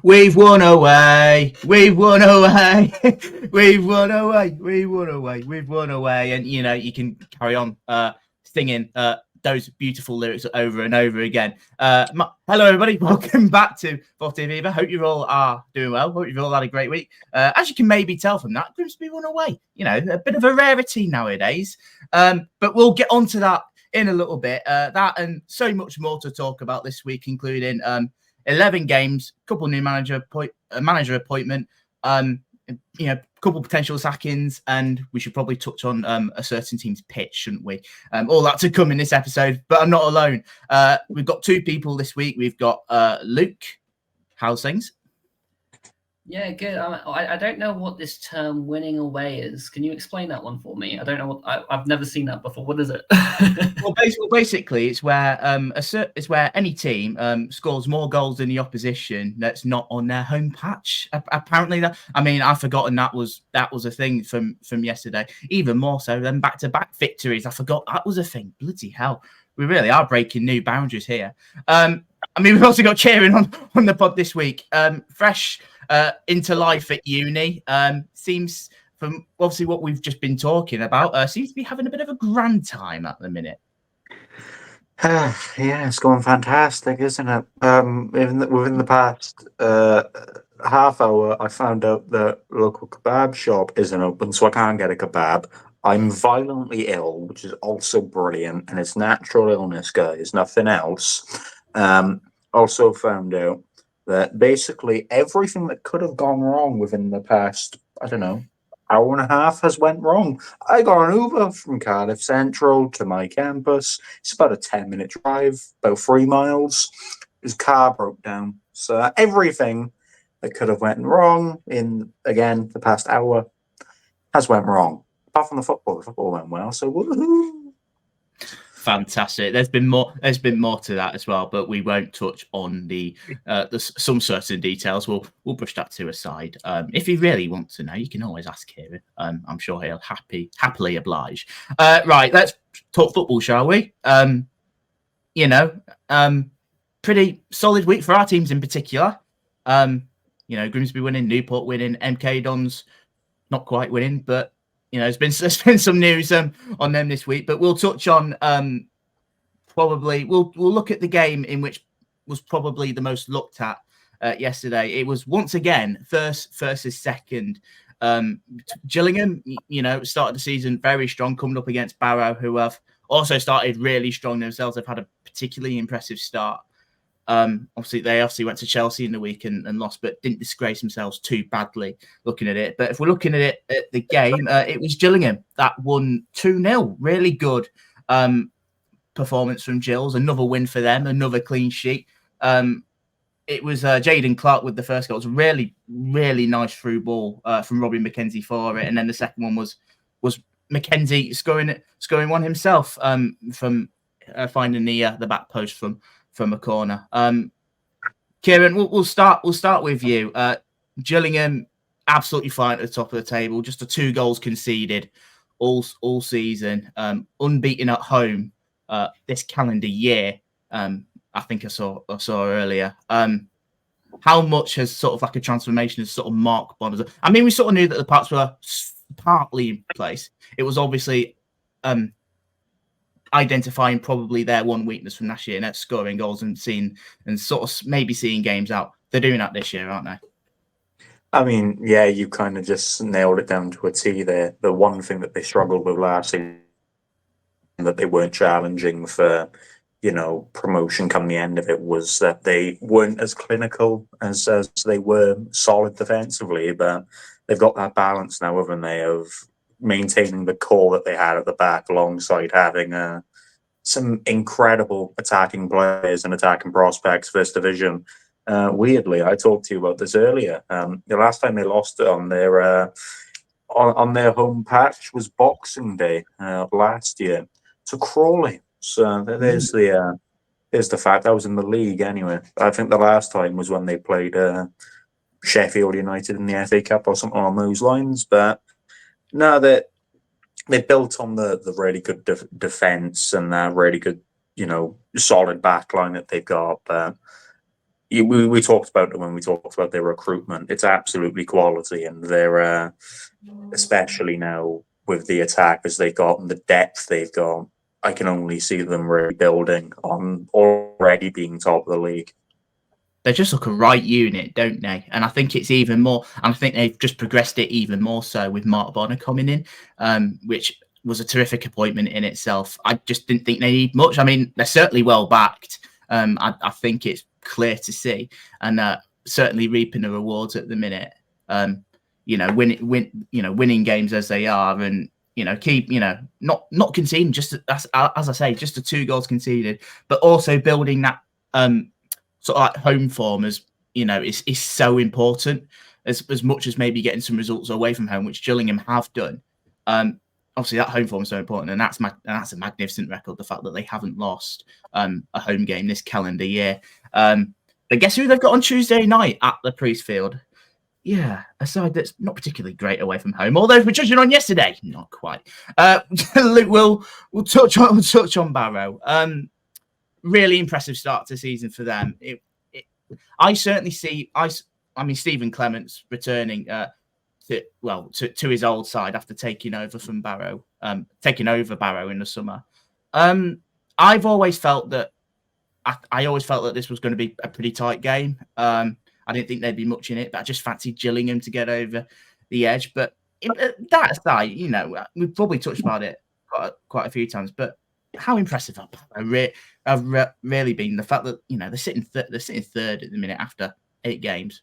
We've won away. We've won away. We've won away. We've won away. We've won away. And, you know, you can carry on singing those beautiful lyrics over and over again. Hello, everybody. Welcome back to Forte Viva. Hope you all are doing well. Hope you've all had a great week. As you can maybe tell from that, Grimsby won away. You know, a bit of a rarity nowadays. But we'll get onto that in a little bit. That and so much more to talk about this week, including 11 games, couple new manager appointment, you know, a couple potential sackings, and we should probably touch on a certain team's pitch, shouldn't we? All that to come in this episode, but I'm not alone. We've got two people this week. We've got Luke. How's things? Yeah, good. I don't know what this term "winning away" is. Can you explain that one for me? I don't know. I've never seen that before. What is it? Well, basically, it's where any team scores more goals than the opposition that's not on their home patch. Apparently, I've forgotten that was a thing from yesterday. Even more so than back-to-back victories. I forgot that was a thing. Bloody hell, we really are breaking new boundaries here. We've also got cheering on the pod this week. Fresh into life at uni. Seems, from obviously what we've just been talking about, seems to be having a bit of a grand time at the minute. Yeah, it's going fantastic, isn't it? Within the past half hour, I found out the local kebab shop isn't open, so I can't get a kebab. I'm violently ill, which is also brilliant, and it's natural illness, guys, nothing else. Also found out that basically everything that could have gone wrong within the past, I don't know, hour and a half has went wrong. I got an Uber from Cardiff Central to my campus. It's about a 10-minute drive, about 3 miles. His car broke down. So everything that could have went wrong in, again, the past hour has went wrong. Apart from the football went well. So woohoo! Fantastic. There's been more to that as well, but we won't touch on the some certain details. We'll brush that to a side. If you really want to know, you can always ask Kieran. I'm sure he'll happily oblige. Right, let's talk football, shall we? Pretty solid week for our teams in particular. Grimsby winning, Newport winning, MK Dons not quite winning, but there's been some news on them this week, but we'll touch on probably we'll look at the game in which was probably the most looked at yesterday. It was once again first versus second. Gillingham, started the season very strong, coming up against Barrow, who have also started really strong themselves. They've had a particularly impressive start. Obviously, they went to Chelsea in the week and lost, but didn't disgrace themselves too badly looking at it. But if we're looking at it at the game, it was Gillingham that won 2-0. Really good performance from Gills. Another win for them, another clean sheet. It was Jaden Clark with the first goal. It was a really, really nice through ball from Robbie McKenzie for it. And then the second one was McKenzie scoring one himself from finding the back post from a corner. Kieran, we'll start with you. Gillingham absolutely fine at the top of the table. Just the 2 goals conceded all season. Unbeaten at home this calendar year. I think I saw earlier. How much has sort of like a transformation has sort of marked Bond? We sort of knew that the parts were partly in place. It was obviously identifying probably their one weakness from last year, and that's scoring goals and seeing games out. They're doing that this year, aren't they? Yeah, you kind of just nailed it down to a T there. The one thing that they struggled with last season, that they weren't challenging for, promotion come the end of it, was that they weren't as clinical as they were solid defensively. But they've got that balance now, haven't they, of maintaining the core that they had at the back alongside having some incredible attacking players and attacking prospects, First Division. Weirdly, I talked to you about this earlier. The last time they lost it on their home patch was Boxing Day last year to Crawley. So there's the fact. That was in the league anyway. I think the last time was when they played Sheffield United in the FA Cup or something on those lines. But no, they built on the really good defense and that really good, solid back line that they've got. But we talked about it when we talked about their recruitment. It's absolutely quality, and they're especially now with the attackers they've got and the depth they've got. I can only see them really building on already being top of the league. They just look a right unit, don't they? And I think it's even more. And I think they've just progressed it even more so with Mark Bonner coming in, which was a terrific appointment in itself. I just didn't think they need much. I mean, they're certainly well backed. I think it's clear to see, and certainly reaping the rewards at the minute. Winning games as they are, and keep not conceding. Just as I say, just the 2 goals conceded, but also building that sort of like home form is so important as much as maybe getting some results away from home, which Gillingham have done. Obviously, that home form is so important, and that's a magnificent record. The fact that they haven't lost a home game this calendar year. But guess who they've got on Tuesday night at the Priestfield? Yeah, a side that's not particularly great away from home. Although we're judging on yesterday, not quite. Luke, we'll touch on Barrow. Really impressive start to the season for them. I certainly see. I mean, Stephen Clements returning to his old side after taking over from Barrow, taking over Barrow in the summer. I've always felt that I always felt that this was going to be a pretty tight game. I didn't think there'd be much in it, but I just fancied Gillingham to get over the edge. But that aside, we've probably touched about it quite a few times. But how impressive have really been the fact that they're sitting third at the minute after 8 games.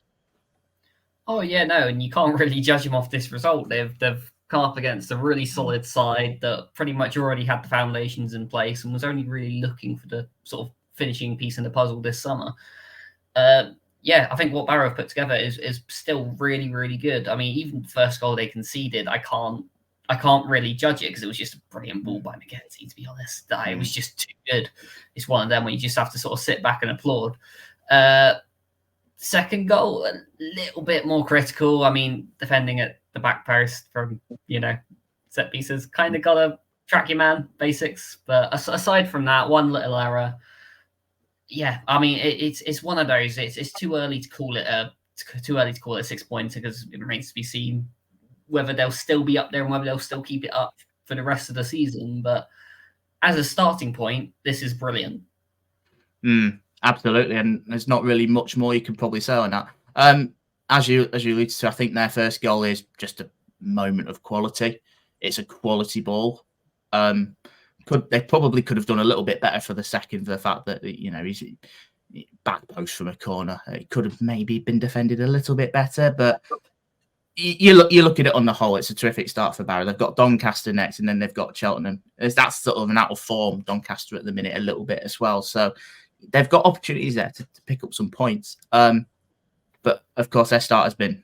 Oh yeah, no, and you can't really judge them off this result. They've come up against a really solid side that pretty much already had the foundations in place and was only really looking for the sort of finishing piece in the puzzle this summer. Yeah, I think what Barrow have put together is still really, really good. I mean, even the first goal they conceded, I can't really judge it because it was just a brilliant ball by McKenzie, to be honest. It was just too good. It's one of them where you just have to sort of sit back and applaud. Second goal, a little bit more critical. I mean, defending at the back post from, set pieces, kind of got to track your man, basics. But aside from that, one little error. Yeah, I mean, it's one of those. It's too early to call it a 6-pointer because it remains to be seen whether they'll still be up there and whether they'll still keep it up for the rest of the season. But as a starting point, this is brilliant. Absolutely, and there's not really much more you can probably say on that. As you alluded to, I think their first goal is just a moment of quality. It's a quality ball. They probably could have done a little bit better for the second, for the fact that he's back post from a corner. It could have maybe been defended a little bit better, but you look at it on the whole, it's a terrific start for Barrow. They've got Doncaster next, and then they've got Cheltenham. That's sort of an out of form Doncaster at the minute a little bit as well. So they've got opportunities there to pick up some points. But of course, their start has been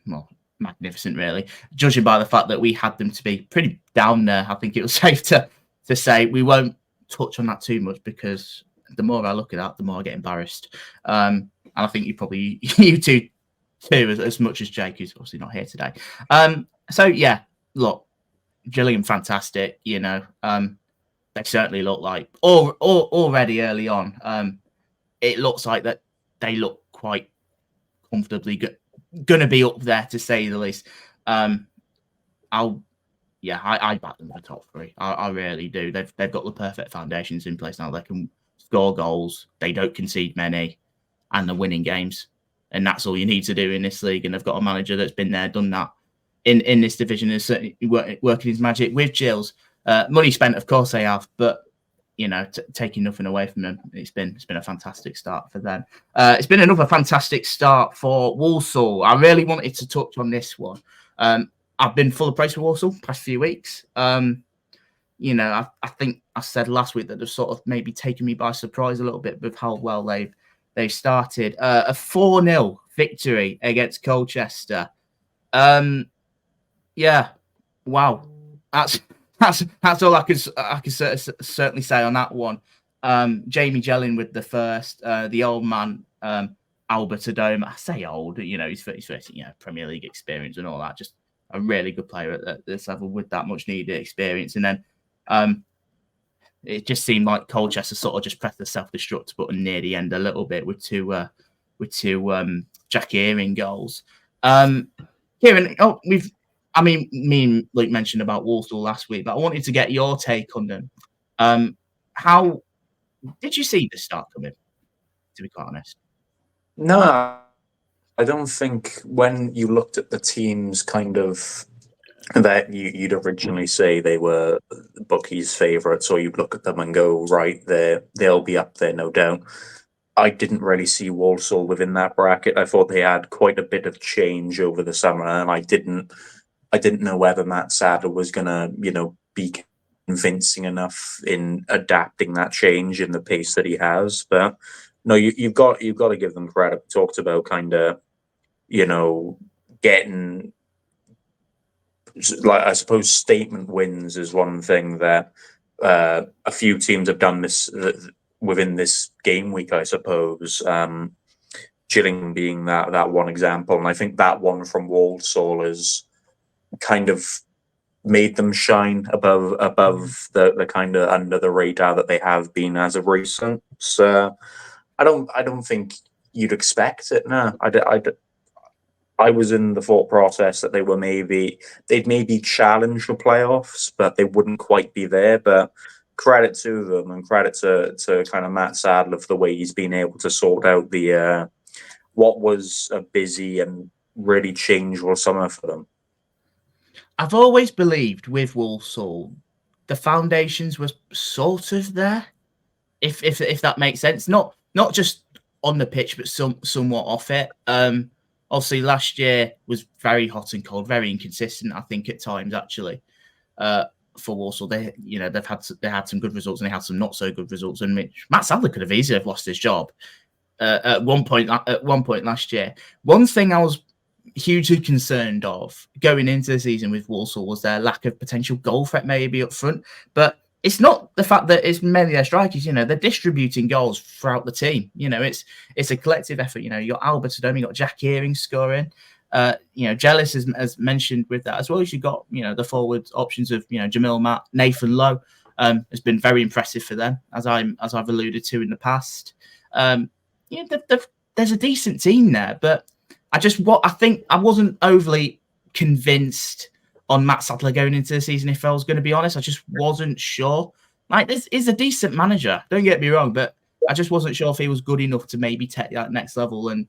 magnificent, really. Judging by the fact that we had them to be pretty down there, I think it was safe to say we won't touch on that too much because the more I look at that, the more I get embarrassed. And I think you two too, as much as Jake, who's obviously not here today. So yeah, look, Gillingham, fantastic. They certainly look like already early on. It looks like that they look quite comfortably going to be up there, to say the least. I back them in the top 3. I really do. They've got the perfect foundations in place now. They can score goals. They don't concede many, and they're winning games. And that's all you need to do in this league. And they've got a manager that's been there, done that in this division, and certainly working his magic with Gills. Money spent, of course, they have, but taking nothing away from them. It's been a fantastic start for them. It's been another fantastic start for Walsall. I really wanted to touch on this one. I've been full of praise for Walsall the past few weeks. I think I said last week that they've sort of maybe taken me by surprise a little bit with how well they've started. A 4-0 victory against Colchester. Yeah, wow. That's all I could certainly say on that one. Jamie Jelling with the first, the old man, Albert Adoma. I say old, he's 30, Premier League experience and all that. Just a really good player at this level with that much needed experience. And then it just seemed like Colchester sort of just pressed the self-destruct button near the end a little bit with two Jack Earing goals. Kieran, me and Luke mentioned about Walsall last week, but I wanted to get your take on them. How did you see this start coming, to be quite honest? No, I don't think when you looked at the teams kind of that you'd originally say they were bookies' favourites, or you'd look at them and go, right, they'll be up there, no doubt. I didn't really see Walsall within that bracket. I thought they had quite a bit of change over the summer, and I didn't know whether Matt Sadler was gonna, be convincing enough in adapting that change in the pace that he has. But no, you've got to give them credit. We talked about kind of, getting, like, I suppose statement wins is one thing that a few teams have done this within this game week, I suppose. Gillingham being that one example, and I think that one from Walsall is kind of made them shine above the kind of under the radar that they have been as of recent. So I don't think you'd expect it. No, I was in the thought process that they'd maybe challenge the playoffs, but they wouldn't quite be there. But credit to them, and credit to kind of Matt Sadler for the way he's been able to sort out the what was a busy and really changeable summer for them. I've always believed with Walsall, the foundations were sort of there, if that makes sense. Not just on the pitch, but somewhat off it. Obviously, last year was very hot and cold, very inconsistent. I think at times actually for Walsall, they've had some good results and they had some not so good results. And Matt Sadler could have easily have lost his job at one point last year. One thing I was hugely concerned of going into the season with Walsall was their lack of potential goal threat maybe up front, but it's not the fact that it's mainly their strikers. They're distributing goals throughout the team. It's a collective effort. You got Albert Adom, you got Jack Earing scoring. Jealous as mentioned with that, as well as you got the forward options of Jamil Matt, Nathan Lowe has been very impressive for them, as I've alluded to in the past. There's a decent team there, but I think I wasn't overly convinced on Matt Sadler going into the season. If I was going to be honest, I just wasn't sure. Like, this is a decent manager, don't get me wrong, but I just wasn't sure if he was good enough to maybe take that next level. And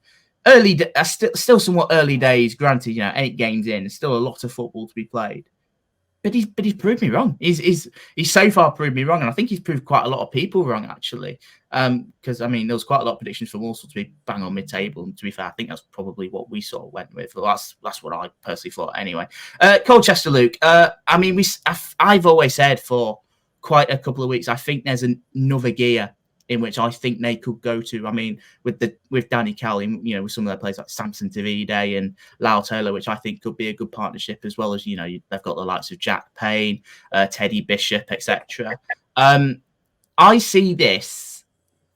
still somewhat early days. Granted, 8 games in, there's still a lot of football to be played. But he's proved me wrong. He's so far proved me wrong, and I think he's proved quite a lot of people wrong actually. Because there was quite a lot of predictions for Walsall to be bang on mid-table, and to be fair, I think that's probably what we sort of went with. Well, that's what I personally thought anyway. Colchester, Luke. I've always said for quite a couple of weeks, I think there's another gear in which I think they could go to. With Danny Cowley, with some of their players like Samson Davide and Lau Taylor, which I think could be a good partnership, as well as, they've got the likes of Jack Payne, Teddy Bishop, etc. I see this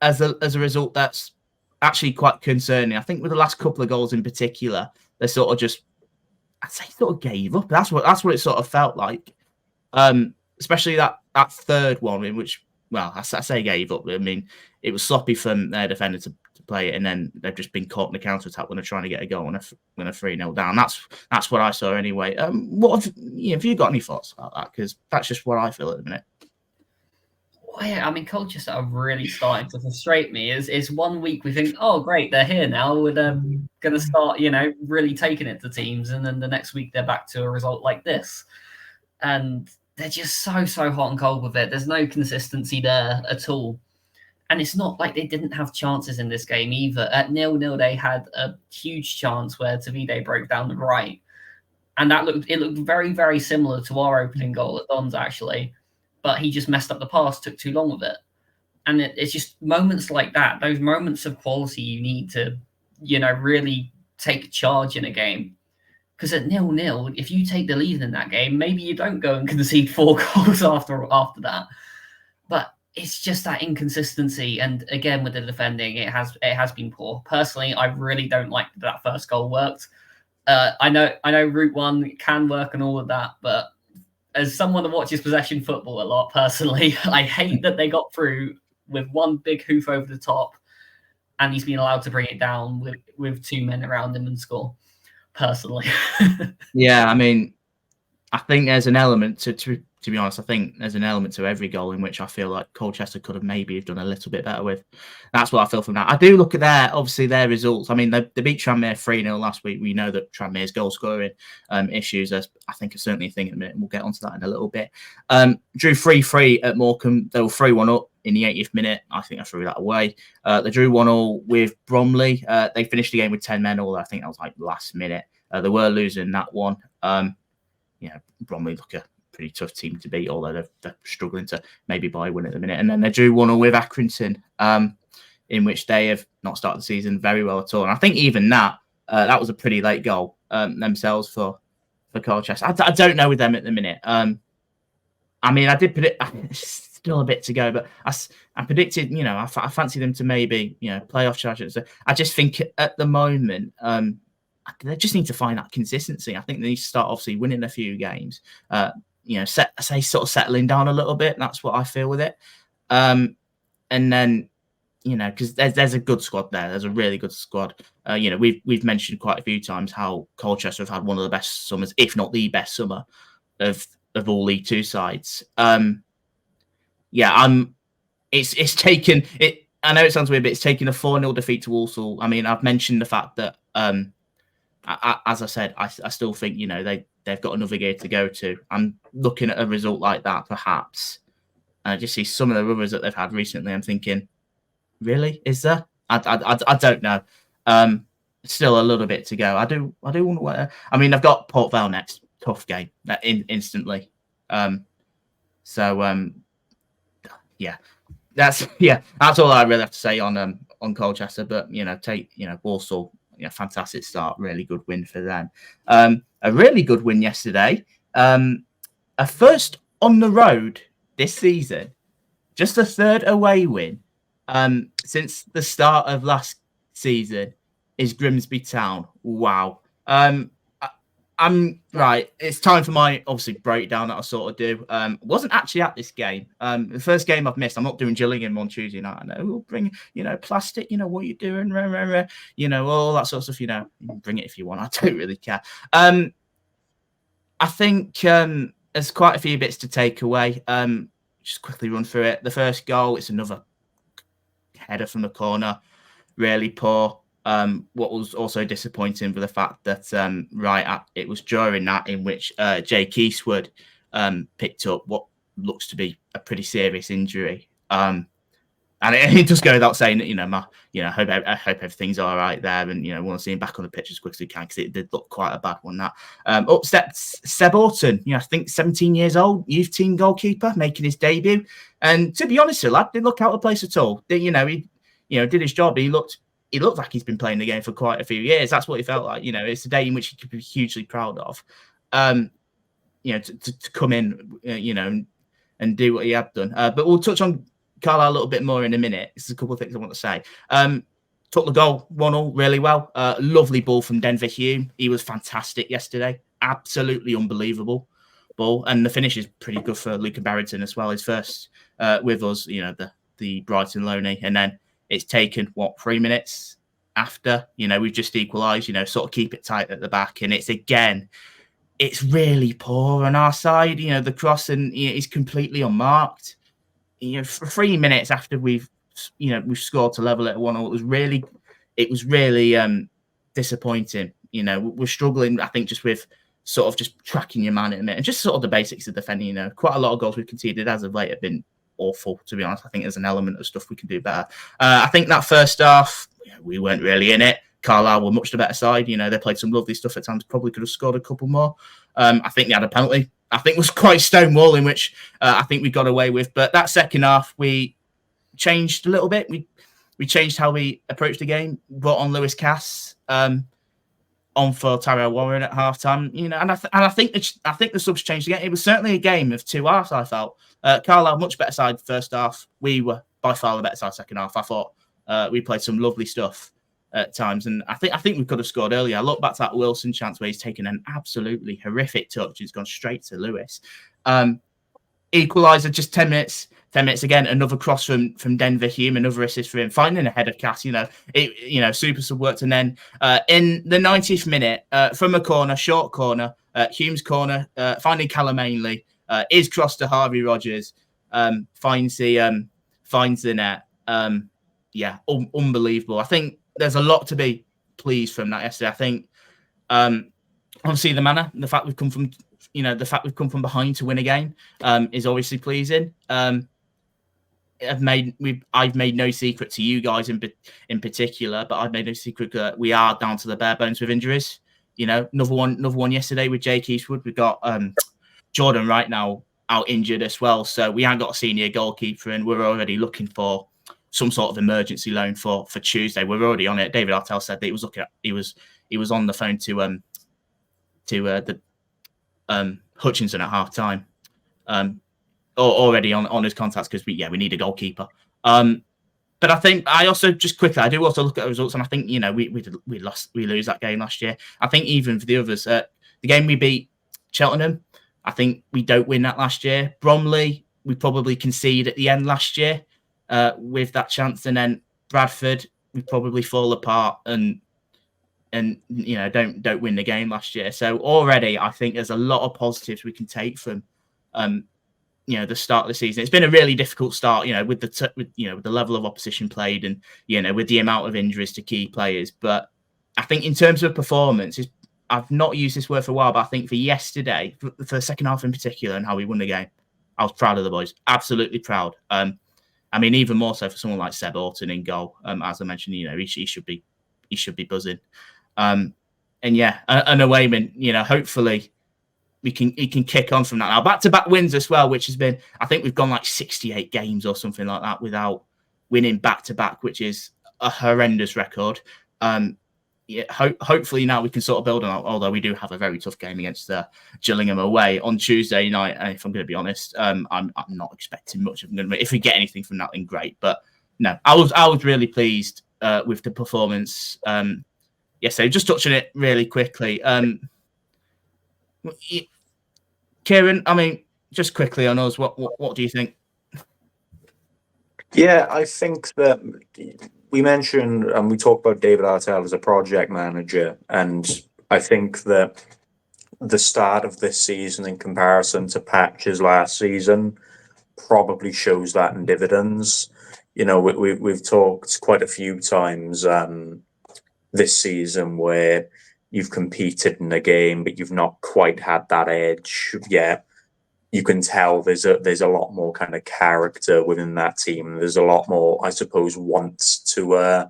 as a result that's actually quite concerning. I think with the last couple of goals in particular, they sort of gave up. That's what it sort of felt like. Especially that third one, in which, well, I say gave up. It was sloppy from their defender to play it, and then they've just been caught in the counter attack when they're trying to get a goal when they're 3-0 down. That's what I saw anyway. What have you got any thoughts about that? Because that's just what I feel at the minute. Well, yeah, Colchester are really starting to frustrate me. Is 1 week we think, oh great, they're here now, we're going to start, really taking it to teams, and then the next week they're back to a result like this, and they're just so hot and cold with it. There's no consistency there at all. And it's not like they didn't have chances in this game either. At 0-0, they had a huge chance where Davide broke down the right. And it looked very, very similar to our opening goal at Dons, actually. But he just messed up the pass, took too long with it. And it's just moments like that, those moments of quality you need to, really take charge in a game. Because at 0-0, if you take the lead in that game, maybe you don't go and concede 4 goals after that. But it's just that inconsistency. And again, with the defending, it has been poor. Personally, I really don't like that first goal worked. I know Route 1 can work and all of that, but as someone that watches possession football a lot, personally, I hate that they got through with one big hoof over the top. and he's been allowed to bring it down with two men around him and score. Personally, yeah, I mean, I think there's an element to be honest. I think there's an element to every goal in which I feel like Colchester could have maybe done a little bit better with. That's what I feel from that. I do look at their results. I mean, they beat Tranmere 3-0 last week. We know that Tranmere's goal scoring issues, I think, are certainly a thing at the minute. We'll get onto that in a little bit. Drew 3-3 at Morecambe. They were 3-1 up in the 80th minute. I think I threw that away. They drew 1-1 with Bromley. They finished the game with 10 men, although I think that was like last minute. They were losing that one. Bromley look a pretty tough team to beat, although they're struggling to maybe buy one at the minute. And then they drew 1-1 with Accrington, in which they have not started the season very well at all. And I think even that was a pretty late goal themselves for Colchester. I don't know with them at the minute. I mean, I did predict, still a bit to go, but I predicted, I fancy them to maybe, playoff charges. I just think at the moment, they just need to find that consistency. I think they need to start obviously winning a few games. Sort of settling down a little bit. That's what I feel with it. And then, because there's a good squad there. There's a really good squad. We've mentioned quite a few times how Colchester have had one of the best summers, if not the best summer of all League Two sides. It's taken it. I know it sounds weird, but it's taken a 4-0 defeat to Walsall. I mean, I've mentioned the fact that, as I said, I still think they've got another gear to go to. I'm looking at a result like that, perhaps, and I just see some of the rubbers that they've had recently. I'm thinking, really, is there? I don't know. Still a little bit to go. I do want to. I mean, I've got Port Vale next, tough game instantly. That's all I really have to say on Colchester. But Walsall. Fantastic start, really good win for them. A really good win yesterday. A first on the road this season, just a third away win since the start of last season is Grimsby Town. Wow. I'm right. It's time for my obviously breakdown that I sort of do. Wasn't actually at this game. The first game I've missed. I'm not doing Gillingham on Tuesday night. I know we'll bring plastic. What you doing? All that sort of stuff. You can bring it if you want. I don't really care. I think there's quite a few bits to take away. Just quickly run through it. The first goal, it's another header from the corner. Really poor. What was also disappointing for the fact that it was during that in which Jake Eastwood picked up what looks to be a pretty serious injury. And it does go without saying that I hope everything's all right there, and want to see him back on the pitch as quick as we can, because it did look quite a bad one. That up steps Seb Orton, I think 17 years old, youth team goalkeeper, making his debut. And to be honest, the lad didn't look out of place at all. He did his job. He looked like he's been playing the game for quite a few years. That's what he felt like. It's a day in which he could be hugely proud of. To come in, and do what he had done. But we'll touch on Carlisle a little bit more in a minute. There's a couple of things I want to say. Took the goal 1-0 really well. Lovely ball from Denver Hume. He was fantastic yesterday. Absolutely unbelievable ball. And the finish is pretty good for Luke Barrington as well. His first with us, the Brighton loanee. And then it's taken, 3 minutes after? We've just equalised, sort of keep it tight at the back. And it's really poor on our side. The cross and is completely unmarked. For 3 minutes after we've scored to level at 1-0, it was really disappointing. We're struggling, I think, just with sort of just tracking your man in a minute and just sort of the basics of defending. Quite a lot of goals we've conceded as of late have been awful, to be honest. I think there's an element of stuff we can do better. I think that first half, we weren't really in it. Carlisle were much the better side. They played some lovely stuff at times. Probably could have scored a couple more. I think they had a penalty. I think was quite stonewalling, which I think we got away with. But that second half, we changed a little bit. We changed how we approached the game. Brought on Lewis Cass on for Tyrell Warren at halftime. And I think the subs changed again. It was certainly a game of two halves. I felt Carlisle much better side first half. We were by far the better side second half. I thought we played some lovely stuff at times, and I think we could have scored earlier. I look back to that Wilson chance where he's taken an absolutely horrific touch. He's gone straight to Lewis. equaliser just 10 minutes. 10 minutes again, another cross from Denver Hume, another assist for him, finding a header Cass, super sub worked. And then in the 90th minute, from a corner, short corner, Hume's corner, finding Callum Ainley, is crossed to Harvey Rogers, finds the net. Unbelievable. I think there's a lot to be pleased from that yesterday. I think obviously the manner, the fact we've come from behind to win a game is obviously pleasing. I've made no secret to you guys in particular, but I've made no secret that we are down to the bare bones with injuries. Another one yesterday with Jake Eastwood. We've got Jordan right now out injured as well, so we haven't got a senior goalkeeper, and we're already looking for some sort of emergency loan for Tuesday. We're already on it. David Artell said that he was on the phone to the Hutchinson at half time. Already on his contacts because we need a goalkeeper. But I think I also just quickly I do also look at the results, and I think we lose that game last year. I think even for the others, the game we beat Cheltenham, I think we don't win that last year. Bromley, we probably concede at the end last year with that chance, and then Bradford, we probably fall apart and don't win the game last year. So already I think there's a lot of positives we can take from the start of the season. It's been a really difficult start, with the level of opposition played and, with the amount of injuries to key players. But I think in terms of performance, I've not used this word for a while, but I think for yesterday, for the second half in particular and how we won the game, I was proud of the boys. Absolutely proud. Even more so for someone like Seb Orton in goal. As I mentioned, he should be buzzing. An away win, hopefully we can kick on from that now. Back-to-back wins as well, which has been, I think we've gone like 68 games or something like that without winning back-to-back, which is a horrendous record. Hopefully now we can sort of build on that, although we do have a very tough game against Gillingham away on Tuesday night. And if I'm going to be honest, I'm not expecting much of them. If we get anything from that, then great. But no, I was really pleased with the performance. So just touching it really quickly. Kieran, just quickly on us, what do you think? Yeah, I think that we mentioned and we talked about David Artell as a project manager, and I think that the start of this season in comparison to Patch's last season probably shows that in dividends. We've talked quite a few times this season where you've competed in a game, but you've not quite had that edge yet. You can tell there's a lot more kind of character within that team. There's a lot more, I suppose, want to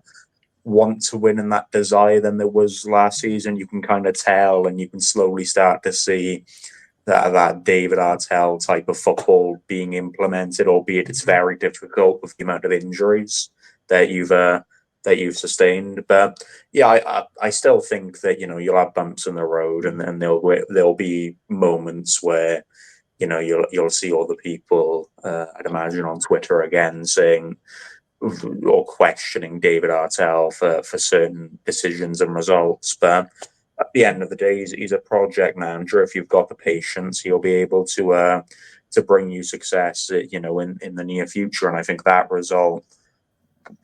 win and that desire than there was last season. You can kind of tell, and you can slowly start to see that David Artell type of football being implemented, albeit it's very difficult with the amount of injuries that you've sustained. But yeah, I still think that you'll have bumps in the road, and then there'll be moments where you'll see all the people I'd imagine on Twitter again saying or questioning David Artell for certain decisions and results. But at the end of the day, he's a project manager. If you've got the patience, he'll be able to bring you success in the near future. And I think that result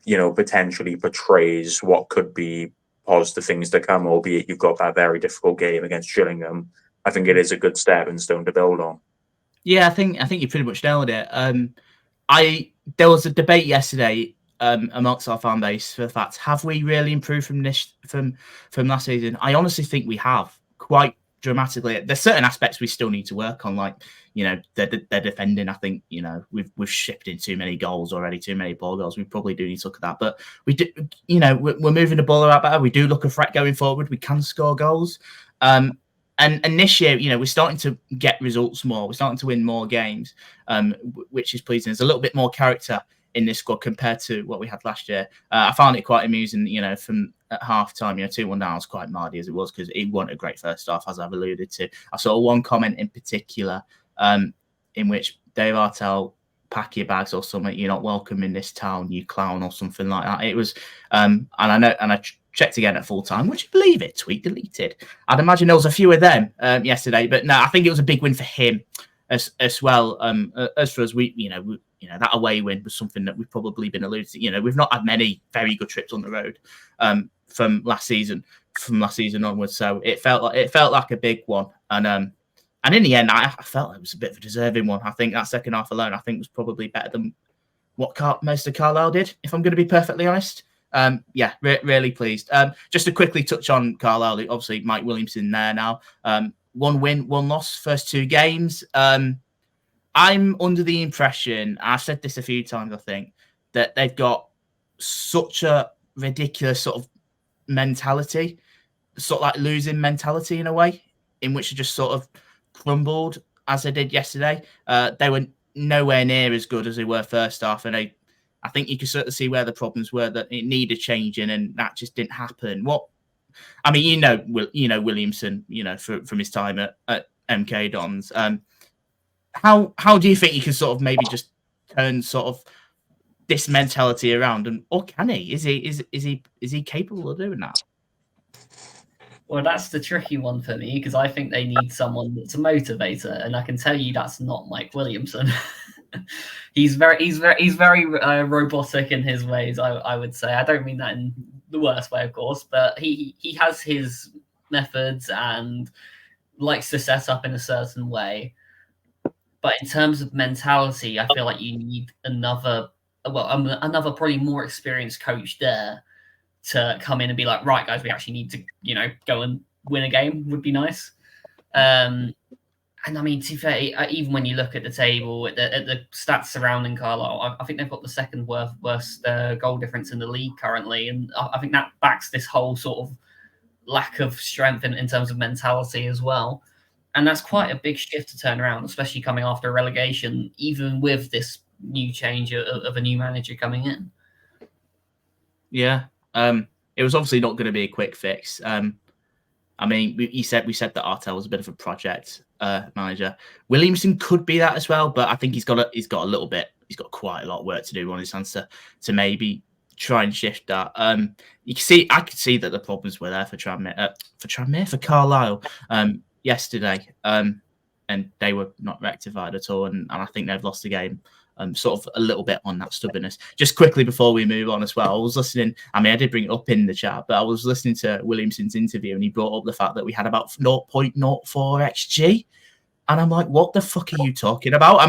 potentially portrays what could be positive things to come, albeit you've got that very difficult game against Gillingham. I think it is a good stepping stone to build on. Yeah, I think you pretty much nailed it. There was a debate yesterday amongst our fan base for the fact, have we really improved from last season? I honestly think we have quite dramatically. There's certain aspects we still need to work on, like their defending. I think we've shipped in too many goals already, too many ball goals. We probably do need to look at that, but we do. We're moving the ball around better. We do look a threat going forward. We can score goals. And this year, we're starting to get results more. We're starting to win more games, which is pleasing. There's a little bit more character in this squad compared to what we had last year. I found it quite amusing, from at half time, 2-1 down, was quite mardy as it was, because it wasn't a great first half, as I've alluded to. I saw one comment in particular in which Dave Artell, pack your bags or something, you're not welcome in this town, you clown, or something like that. It was, and I checked again at full time. Would you believe it? Tweet deleted. I'd imagine there was a few of them yesterday, but no, I think it was a big win for him as well. As for us, that away win was something that we've probably been alluded to. We've not had many very good trips on the road from last season onwards. So it felt like a big one, and in the end, I felt it was a bit of a deserving one. I think that second half alone, was probably better than what most of Carlisle did, if I'm going to be perfectly honest. Really pleased. Just to quickly touch on Carlisle, obviously Mike Williamson there now. 1 win, 1 loss, first 2 games. I'm under the impression, I've said this a few times, I think, that they've got such a ridiculous sort of mentality, sort of like losing mentality in a way, in which they just sort of crumbled as they did yesterday. They were nowhere near as good as they were first half, and I think you can sort of see where the problems were, that it needed changing, and that just didn't happen. Williamson, from his time at MK Dons. How do you think you can sort of maybe just turn sort of this mentality around, or can he? Is he capable of doing that? Well, that's the tricky one for me, because I think they need someone that's a motivator, and I can tell you that's not Mike Williamson. he's very robotic in his ways. I would say. I don't mean that in the worst way, of course, but he has his methods and likes to set up in a certain way. But in terms of mentality, I feel like you need another probably more experienced coach there to come in and be like, right, guys, we actually need to, go and win a game. Would be nice. And I mean, to be fair, even when you look at the table, at the stats surrounding Carlisle, I think they've got the second worst goal difference in the league currently, and I think that backs this whole sort of lack of strength in terms of mentality as well. And that's quite a big shift to turn around, especially coming after a relegation, even with this new change of a new manager coming in. Yeah. It was obviously not going to be a quick fix. We said that Artell was a bit of a project manager. Williamson could be that as well, but I think he's got quite a lot of work to do on his hands to maybe try and shift that. I could see that the problems were there for Carlisle yesterday, and they were not rectified at all, and I think they've lost the game. Sort of a little bit on that stubbornness. Just quickly before we move on as well, I was listening. I did bring it up in the chat, but I was listening to Williamson's interview, and he brought up the fact that we had about 0.04 XG, and I'm like, what the fuck are you talking about?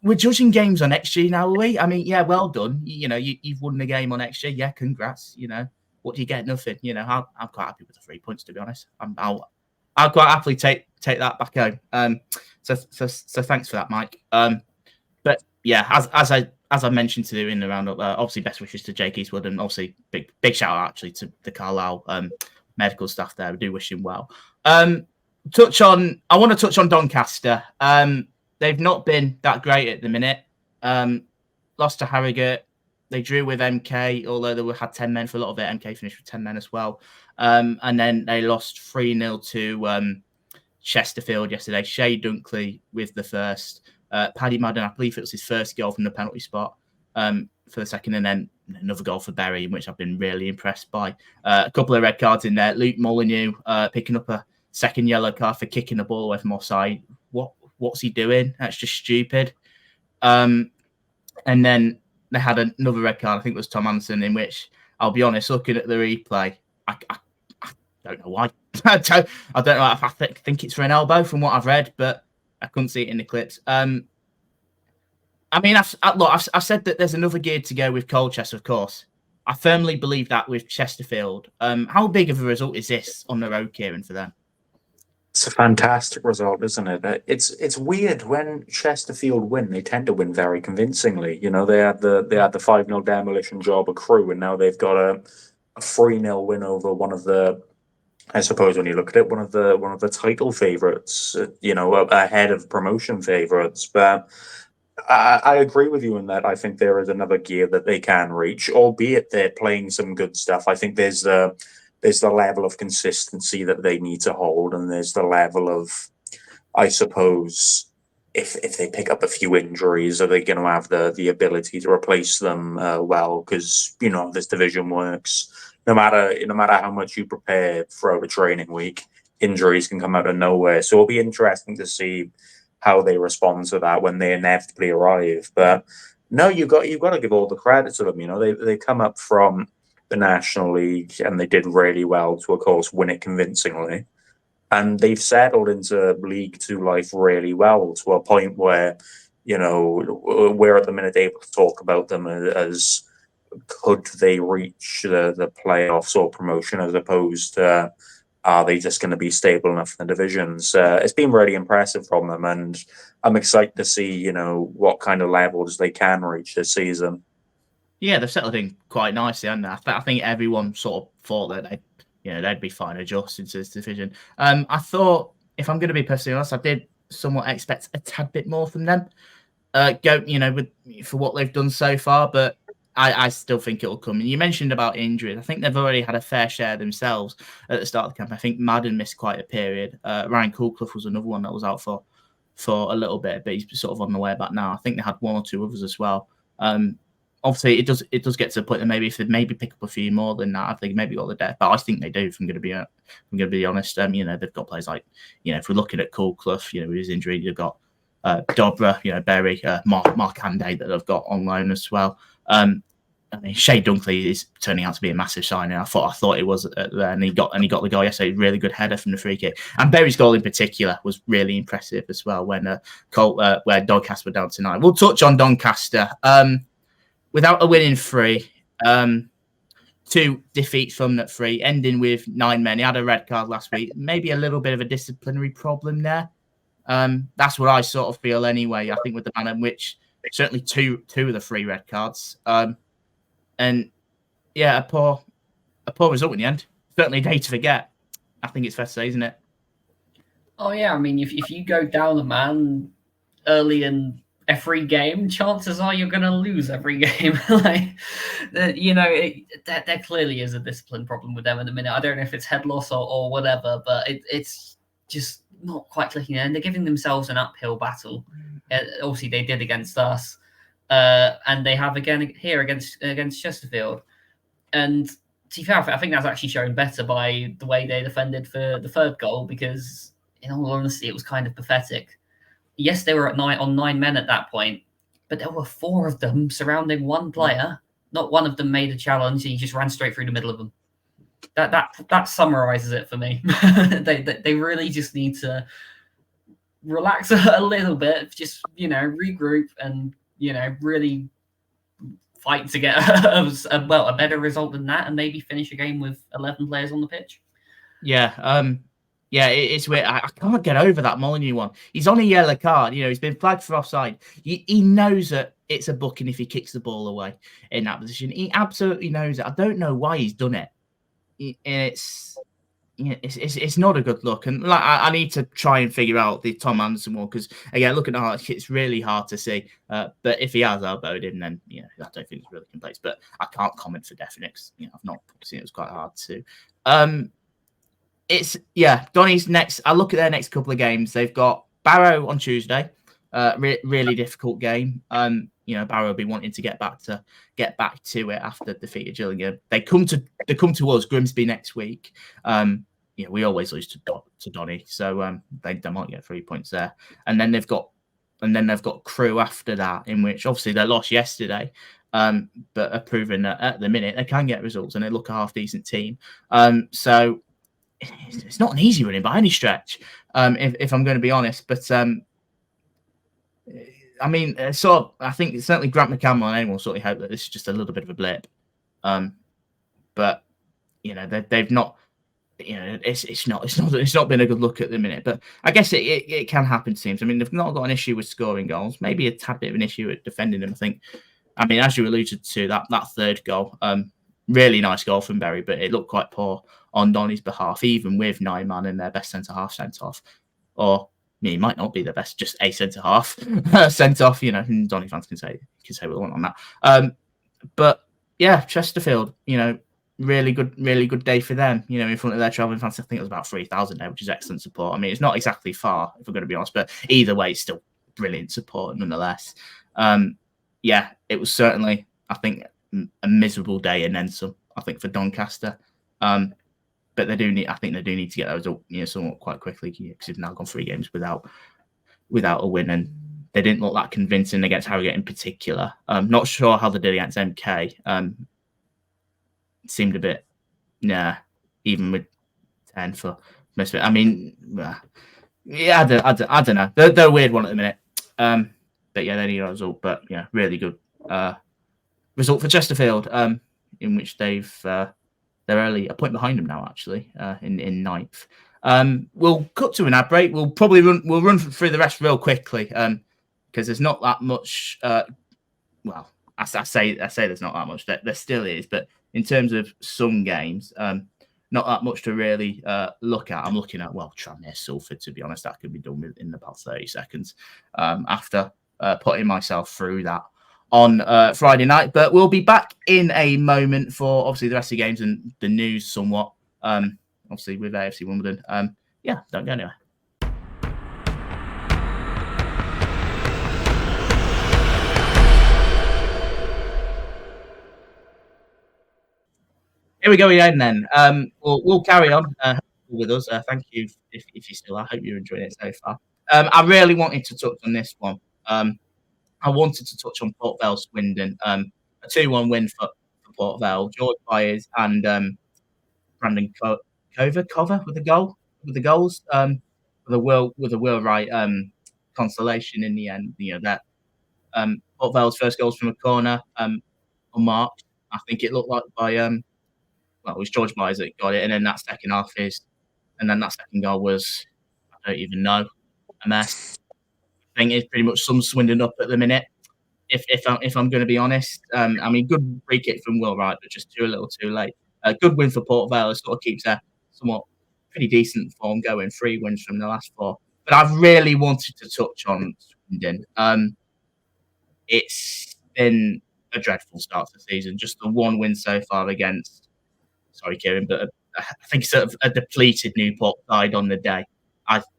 We're judging games on XG now, are we? Well done. You've won the game on XG. Yeah, congrats. What do you get? Nothing. I'm quite happy with the 3 points, to be honest. I'll quite happily take that back home. So thanks for that, Mike. But yeah, as I mentioned to you in the roundup, obviously best wishes to Jake Eastwood, and obviously big shout out actually to the Carlisle medical staff there. We do wish him well. I want to touch on Doncaster. They've not been that great at the minute. Lost to Harrogate. They drew with MK, although they had 10 men for a lot of it. MK finished with 10 men as well. And then they lost 3-0 to Chesterfield yesterday. Shay Dunkley with the first. Paddy Madden, I believe it was his first goal from the penalty spot for the second, and then another goal for Berry, in which I've been really impressed by. A couple of red cards in there. Luke Molyneux picking up a second yellow card for kicking the ball away from offside. What's he doing? That's just stupid. And then they had another red card, I think it was Tom Anderson, in which, I'll be honest, looking at the replay, I don't know why. I don't know if I think it's for an elbow from what I've read, but I couldn't see it in the clips. I've said that there's another gear to go with Colchester, of course. I firmly believe that with Chesterfield. How big of a result is this on the road, Kieran, for them? It's a fantastic result, isn't it? It's weird when Chesterfield win; they tend to win very convincingly. They had the 5-0 demolition job at Crewe, and now they've got a 3-0 win over one of the, I suppose when you look at it, one of the title favourites. Ahead of promotion favourites. But I agree with you in that I think there is another gear that they can reach, albeit they're playing some good stuff. I think there's the level of consistency that they need to hold, and there's the level of, I suppose, if they pick up a few injuries, are they going to have the ability to replace them well? Because this division works. No matter how much you prepare throughout a training week, injuries can come out of nowhere. So it'll be interesting to see how they respond to that when they inevitably arrive. But no, you've got to give all the credit to them. You know, they come up from the National League and they did really well to, of course, win it convincingly. And they've settled into League Two life really well to a point where, you know, we're at the minute able to talk about them as could they reach the playoffs or promotion, as opposed to are they just going to be stable enough in the divisions? It's been really impressive from them, and I'm excited to see, you know, what kind of levels they can reach this season. Yeah, they've settled in quite nicely, haven't they? I think everyone sort of thought that they'd be fine adjusting to this division. I thought, if I'm going to be personally honest, I did somewhat expect a tad bit more from them. For what they've done so far, but I still think it'll come. And you mentioned about injuries. I think they've already had a fair share themselves at the start of the camp. I think Madden missed quite a period. Ryan Coolclough was another one that was out for a little bit, but he's sort of on the way back now. I think they had one or two others as well. Obviously, it does get to the point that maybe if they maybe pick up a few more than that, I think maybe got the depth. But I think they do. If I'm going to be honest, they've got players like, if we're looking at Coolclough, with his injury, you've got Dobra, Berry, Morecambe that they've got on loan as well. Shay Dunkley is turning out to be a massive signing. I thought it was there, and he got the goal yesterday. Really good header from the free kick, and Berry's goal in particular was really impressive as well. When where Doncaster were down tonight. We'll touch on Doncaster. Without a winning three, 2 defeats from that 3, ending with 9 men. He had a red card last week. Maybe a little bit of a disciplinary problem there. That's what I sort of feel anyway. I think with the manner in which certainly two of the 3 red cards. And yeah, a poor result in the end. Certainly a day to forget. I think it's fair to say, isn't it? Oh yeah, I mean, if you go down a man early in every game, chances are you're going to lose every game. There clearly is a discipline problem with them in the minute. I don't know if it's head loss or whatever, but it's just not quite clicking. And they're giving themselves an uphill battle. Obviously, they did against us, and they have again here against Chesterfield. And to be fair, I think that's actually shown better by the way they defended for the 3rd goal, because in all honesty, it was kind of pathetic. Yes, they were on 9 men at that point, but there were 4 of them surrounding one player. Not one of them made a challenge. He just ran straight through the middle of them. That summarizes it for me. They really just need to relax a little bit, just regroup and really fight to get a better result than that, and maybe finish a game with 11 players on the pitch. Yeah. Yeah, it's weird. I can't get over that Molyneux one. He's on a yellow card. He's been flagged for offside. He knows that it's a booking if he kicks the ball away in that position. He absolutely knows it. I don't know why he's done it. It's not a good look. And I need to try and figure out the Tom Anderson one, because again, looking at it, it's really hard to see. But if he has elbowed him, then I don't think it's really in place. But I can't comment for definite. I've not seen it. It's quite hard to. Donny's next. I look at their next couple of games. They've got Barrow on Tuesday. Really difficult game. Barrow will be wanting to get back to it after defeated Gillingham. They come to us, Grimsby, next week. We always lose to Donny, so they might get 3 points there. And then they've got Crewe after that, in which obviously they lost yesterday. But are proving that at the minute they can get results and they look a half decent team. So it's not an easy running by any stretch, if I'm going to be honest. But I think certainly Grant McCammell and anyone sort of hope that this is just a little bit of a blip. But they've not. It's not been a good look at the minute. But I guess it can happen to teams. I mean, they've not got an issue with scoring goals. Maybe a tad bit of an issue at defending them. I mean, as you alluded to, that 3rd goal, really nice goal from Berry, but it looked quite poor on Donny's behalf, even with 9 man and their best centre-half sent off. Or he might not be the best, just a centre-half sent off. Donny fans can say what they want on that. But yeah, Chesterfield, really good day for them. In front of their travelling fans, I think it was about 3,000 there, which is excellent support. I mean, it's not exactly far, if we're going to be honest, but either way, it's still brilliant support nonetheless. Yeah, it was certainly, I think, a miserable day and then some, I think, for Doncaster. but they do need. I think they do need to get those up, somewhat quite quickly, because they've now gone 3 games without a win, and they didn't look that convincing against Harrogate in particular. Not sure how they did against MK. Seemed a bit, even with 10 for most of it. I mean, yeah, I don't know. They're a weird one at the minute. But yeah, they need a result. But yeah, really good result for Chesterfield, in which they're only a point behind them now, actually, in ninth. We'll cut to an ad break. We'll probably run through the rest real quickly, because there's not that much. Well, I say there's not that much. There still is, but in terms of some games, not that much to really look at. I'm looking at, Tranmere Salford, to be honest. That could be done in about 30 seconds after putting myself through that on Friday night. But we'll be back in a moment for, obviously, the rest of the games and the news somewhat, obviously, with AFC Wimbledon. Don't go anywhere. Here we go again then. We'll carry on with us. Thank you if you still are. I hope you're enjoying it so far. I really wanted to touch on this one. I wanted to touch on Port Vale Swindon. A 2-1 win for Port Vale. George Byers and Brandon Cover with the goals. With a Will Wright consolation in the end. That Port Vale's first goals from a corner unmarked. I think it looked like by it was George Byers that got it, and then that second goal was, I don't even know, a mess. I think it's pretty much sums Swindon up at the minute. If I'm going to be honest, I mean, good free kick from Will Wright, but just a little too late. A good win for Port Vale. It sort of keeps a somewhat pretty decent form going. 3 wins from the last 4. But I've really wanted to touch on Swindon. It's been a dreadful start to the season. Just the 1 win so far against. Sorry, Kieran, but I think sort of a depleted Newport side on the day.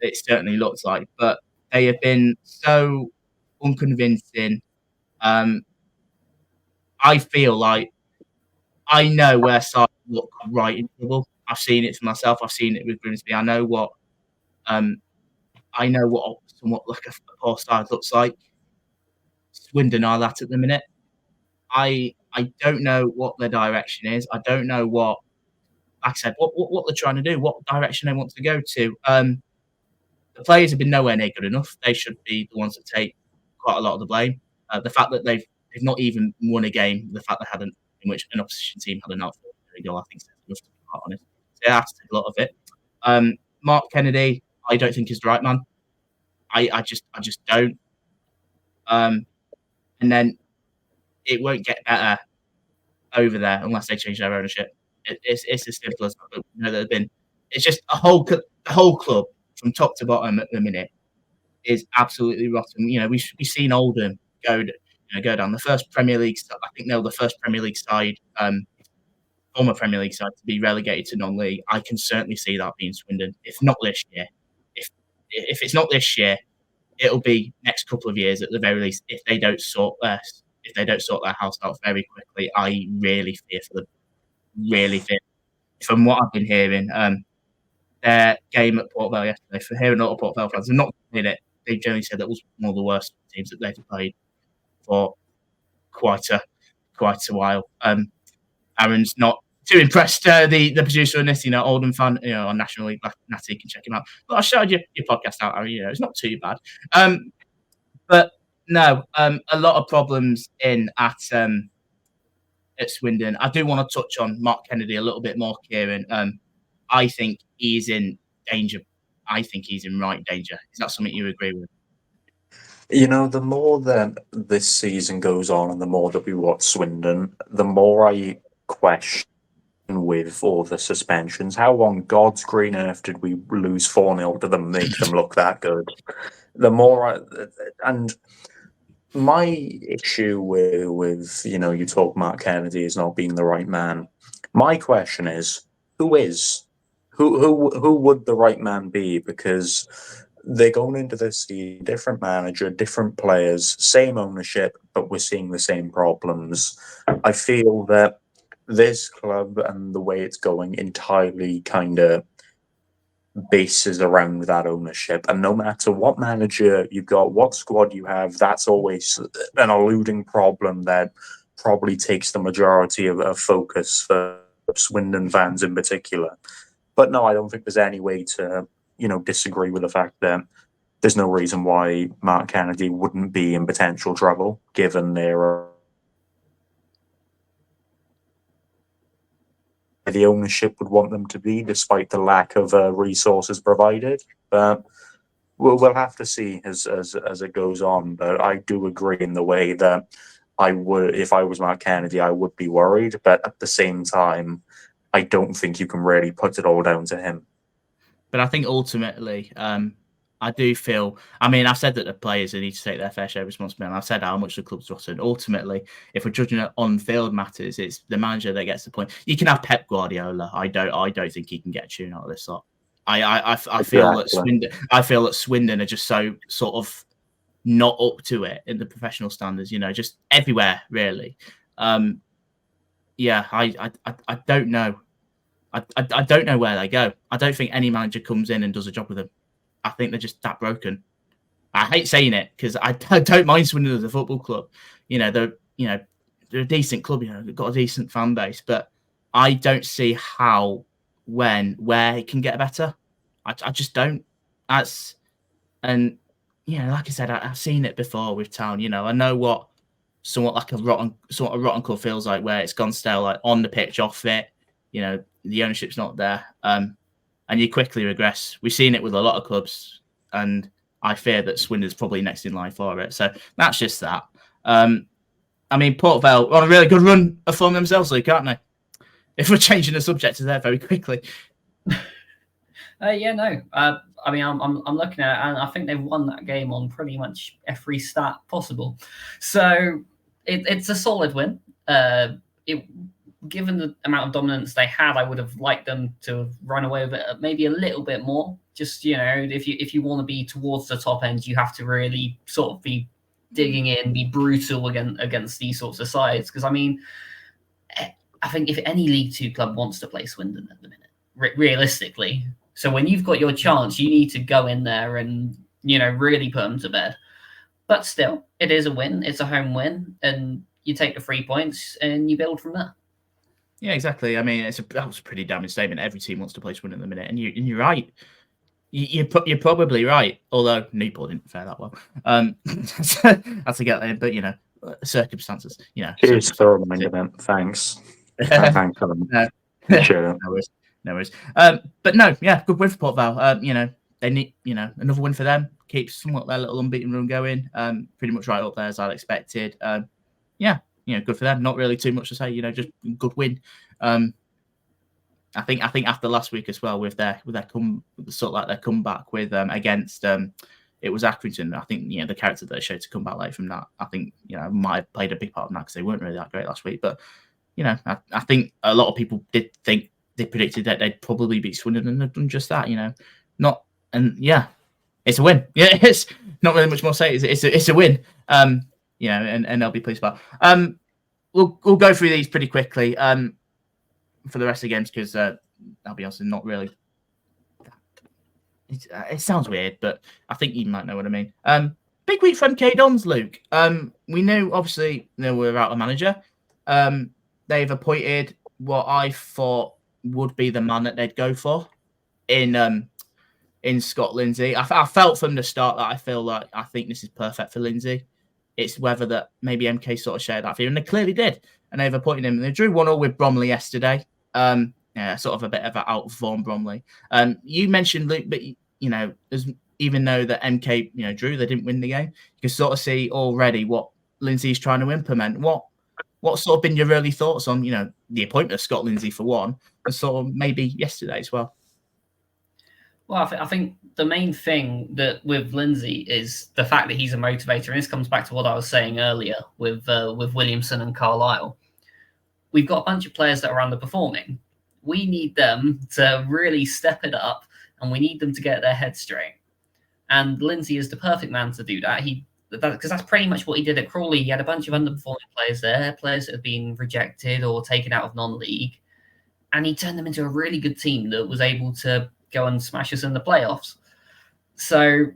It certainly looks like, but they have been so unconvincing. I feel like I know where sides look right in trouble. I've seen it for myself. I've seen it with Grimsby. I know what somewhat like a poor side looks like. Swindon are that at the minute. I don't know what their direction is. I don't know what. Like I said, what they're trying to do, what direction they want to go to. The players have been nowhere near good enough. They should be the ones that take quite a lot of the blame. The fact that they've not even won a game, the fact they hadn't, in which an opposition team had an outfield goal, I think is enough, to be quite honest. So they have to take a lot of it. Mark Kennedy, I don't think is the right man. I just don't. And then it won't get better over there unless they change their ownership. It's as simple as that. It's just the whole club from top to bottom at the minute is absolutely rotten. We've seen Oldham go down the first Premier League. I think they were the first Premier League side, former Premier League side, to be relegated to non-league. I can certainly see that being Swindon, if not this year. If it's not this year, it'll be next couple of years at the very least. If they don't sort their house out very quickly, I really fear for them. Really fear. From what I've been hearing, their game at Port Vale yesterday, for hearing a lot of Port Vale fans, have not played it. They generally said that was one of the worst teams that they've played for quite a while. Aaron's not too impressed. The producer on this, Oldham fan, on National League, Natty can check him out. But I shouted your podcast out, Aaron. It's not too bad. But no, a lot of problems at Swindon. I do want to touch on Mark Kennedy a little bit more, Kieran. I think he's in danger. I think he's in right danger. Is that something you agree with? The more that this season goes on and the more that we watch Swindon, the more I question with all the suspensions. How on God's green earth did we lose 4-0 to them, make them look that good? And my issue with you talk Mark Kennedy as not being the right man. My question is, who would the right man be? Because they're going into this season, different manager, different players, same ownership, but we're seeing the same problems. I feel that this club and the way it's going entirely kind of bases around that ownership. And no matter what manager you've got, what squad you have, that's always an eluding problem that probably takes the majority of focus for Swindon fans in particular. But no, I don't think there's any way to, disagree with the fact that there's no reason why Mark Kennedy wouldn't be in potential trouble, given the ownership would want them to be, despite the lack of resources provided. But we'll have to see as it goes on. But I do agree in the way that I would, if I was Mark Kennedy, I would be worried. But at the same time, I don't think you can really put it all down to him. But I think ultimately, I do feel, I've said that the players need to take their fair share of responsibility. And I've said how much the club's rotten. Ultimately, if we're judging it on field matters, it's the manager that gets the point. You can have Pep Guardiola. I don't think he can get a tune out of this lot. I feel that Swindon are just so sort of not up to it in the professional standards. Just everywhere really. I don't know. I don't know where they go. I don't think any manager comes in and does a job with them. I think they're just that broken. I hate saying it because I don't mind Swindon as a football club. They're a decent club. They've got a decent fan base, but I don't see how, where it can get better. I just don't. Like I said, I've seen it before with Town. I know what somewhat like a rotten club feels like, where it's gone stale, like on the pitch, off it. The ownership's not there. And you quickly regress. We've seen it with a lot of clubs, and I fear that Swindon's probably next in line for it. So that's just that. Port Vale on a really good run of form themselves, Luke, aren't they? If we're changing the subject to there very quickly. I'm looking at it, and I think they've won that game on pretty much every stat possible. So it's a solid win. Given the amount of dominance they had, I would have liked them to run away with it maybe a little bit more. Just, if you want to be towards the top end, you have to really sort of be digging in, be brutal against these sorts of sides. Because, I think if any League Two club wants to play Swindon at the minute, realistically, so when you've got your chance, you need to go in there and, really put them to bed. But still, it is a win. It's a home win. And you take the 3 points and you build from there. Yeah, exactly. That was a pretty damning statement. Every team wants to play Swindon at the minute, and you're right. You're probably right. Although Newport didn't fare that well. Had to get there, but circumstances. Cheers for the reminder, man. Thanks. Thanks for them. No worries. But no, yeah, good win for Port Vale. They need, another win for them. Keeps somewhat their little unbeaten run going. Pretty much right up there as I'd expected. Good for them. Not really too much to say. Just good win. I think after last week as well with their comeback with against it was Accrington. I think the character that they showed to come back late from that. I think might have played a big part in that because they weren't really that great last week. But I think a lot of people did think they predicted that they'd probably beat Swindon and they've done just that. It's a win. Yeah, it's not really much more to say. It's a win. And they'll be pleased about. We'll go through these pretty quickly for the rest of the games because I'll be honest, not really. It sounds weird, but I think you might know what I mean. Big week for MK Dons, Luke. We knew obviously we're without a manager. They've appointed what I thought would be the man that they'd go for in Scott Lindsay. I felt from the start that I think this is perfect for Lindsay. It's whether that maybe MK sort of shared that feeling, and they clearly did. And they've appointed him. They drew 1-1 with Bromley yesterday. Sort of a bit of an out of form Bromley. You mentioned Luke, but even though that MK drew, they didn't win the game. You can sort of see already what Lindsay's trying to implement. What's sort of been your early thoughts on the appointment of Scott Lindsay for one, and sort of maybe yesterday as well? Well, I think the main thing that with Lindsay is the fact that he's a motivator, and this comes back to what I was saying earlier with Williamson and Carlisle. We've got a bunch of players that are underperforming. We need them to really step it up, and we need them to get their head straight. And Lindsay is the perfect man to do that. He because that's pretty much what he did at Crawley. He had a bunch of underperforming players there, players that had been rejected or taken out of non-league, and he turned them into a really good team that was able to go and smash us in the playoffs. So,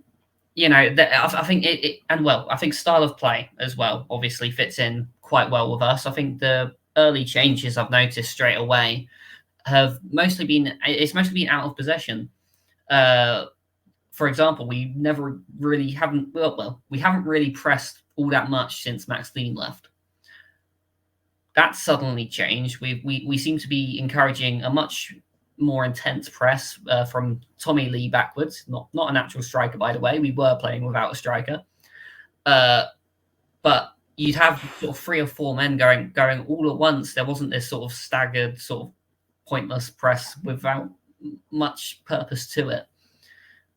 I think I think style of play as well obviously fits in quite well with us. I think the early changes I've noticed straight away have mostly been out of possession. For example, we haven't really pressed all that much since Max Lean left. That's suddenly changed. We seem to be encouraging a much more intense press from Tommy Lee backwards. Not a natural striker, by the way. We were playing without a striker, but you'd have sort of 3 or 4 men going all at once. There wasn't this sort of staggered, sort of pointless press without much purpose to it.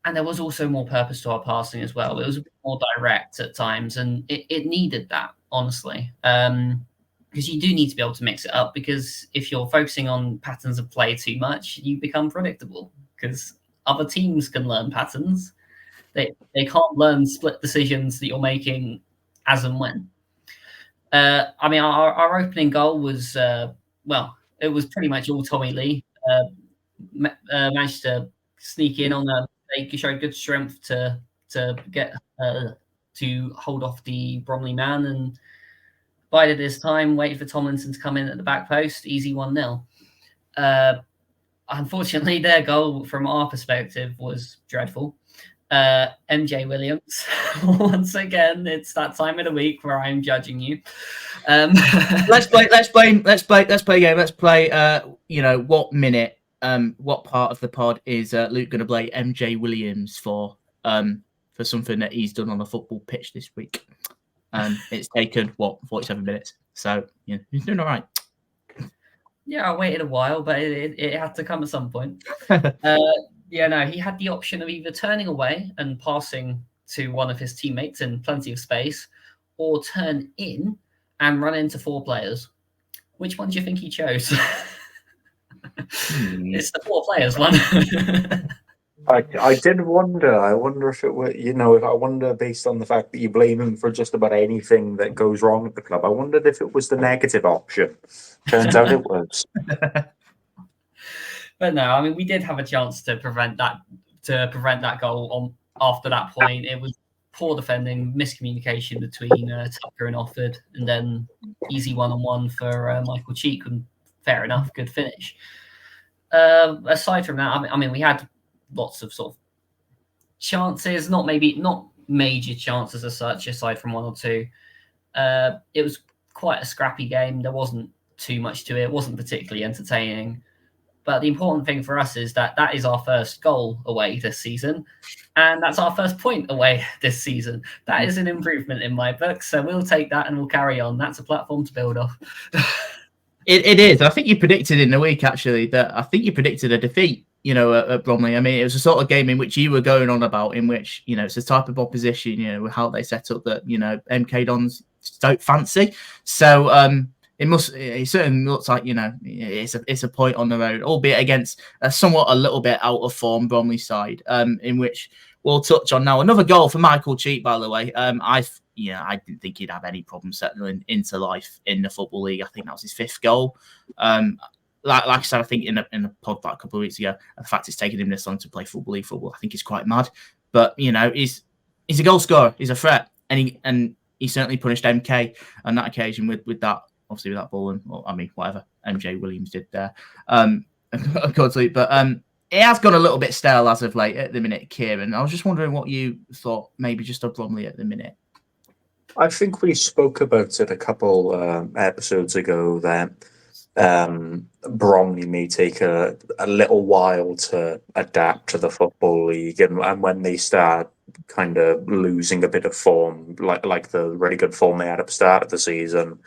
And there was also more purpose to our passing as well. It was a bit more direct at times, and it needed that, honestly. Because you do need to be able to mix it up, because if you're focusing on patterns of play too much, you become predictable, because other teams can learn patterns. They can't learn split decisions that you're making as and when. Our opening goal was, it was pretty much all Tommy Lee. Managed to sneak in on a mistake, showed good strength to get to hold off the Bromley man, and bided his time, waited for Tomlinson to come in at the back post, easy 1-0. Unfortunately, their goal from our perspective was dreadful. MJ Williams, once again, it's that time of the week where I'm judging you. Let's play a game. Let's play. What minute? What part of the pod is Luke going to play MJ Williams for something that he's done on the football pitch this week? It's taken 47 minutes, so he's doing all right. Yeah, I waited a while, but it had to come at some point. He had the option of either turning away and passing to one of his teammates in plenty of space, or turn in and run into 4 players. Which one do you think he chose? It's the 4 players one. I did wonder. I wonder if it were, I wonder, based on the fact that you blame him for just about anything that goes wrong at the club, I wondered if it was the negative option. Turns out it was. But no, we did have a chance to prevent that goal after that point. It was poor defending, miscommunication between Tucker and Offord, and then easy 1-on-1 for Michael Cheek, and fair enough, good finish. Aside from that, we had lots of sort of chances, not major chances as such, aside from 1 or 2. It was quite a scrappy game. There wasn't too much to it. It wasn't particularly entertaining. But the important thing for us is that is our first goal away this season, and that's our first point away this season. That is an improvement in my book, so we'll take that and we'll carry on. That's a platform to build off. It is. I think you predicted in the week, actually, you predicted a defeat, at Bromley. It was a sort of game in which you were going on about, in which, it's a type of opposition, with how they set up that, MK Dons don't fancy. So, it certainly looks like, it's a point on the road, albeit against a little bit out of form Bromley side, in which we'll touch on now. Another goal for Michael Cheek, by the way. I didn't think he'd have any problem settling into life in the Football League. I think that was his 5th goal. Like I said, I think in a pod that a couple of weeks ago, the fact it's taken him this long to play Football League football, I think is quite mad. But he's a goal scorer, he's a threat, and he certainly punished MK on that occasion with that. Obviously, with that ball, and whatever MJ Williams did there, but it has gone a little bit stale as of late at the minute, Kieran. I was just wondering what you thought, maybe just of Bromley at the minute. I think we spoke about it a couple episodes ago that Bromley may take a little while to adapt to the Football League, and when they start kind of losing a bit of form, like the really good form they had at the start of the season,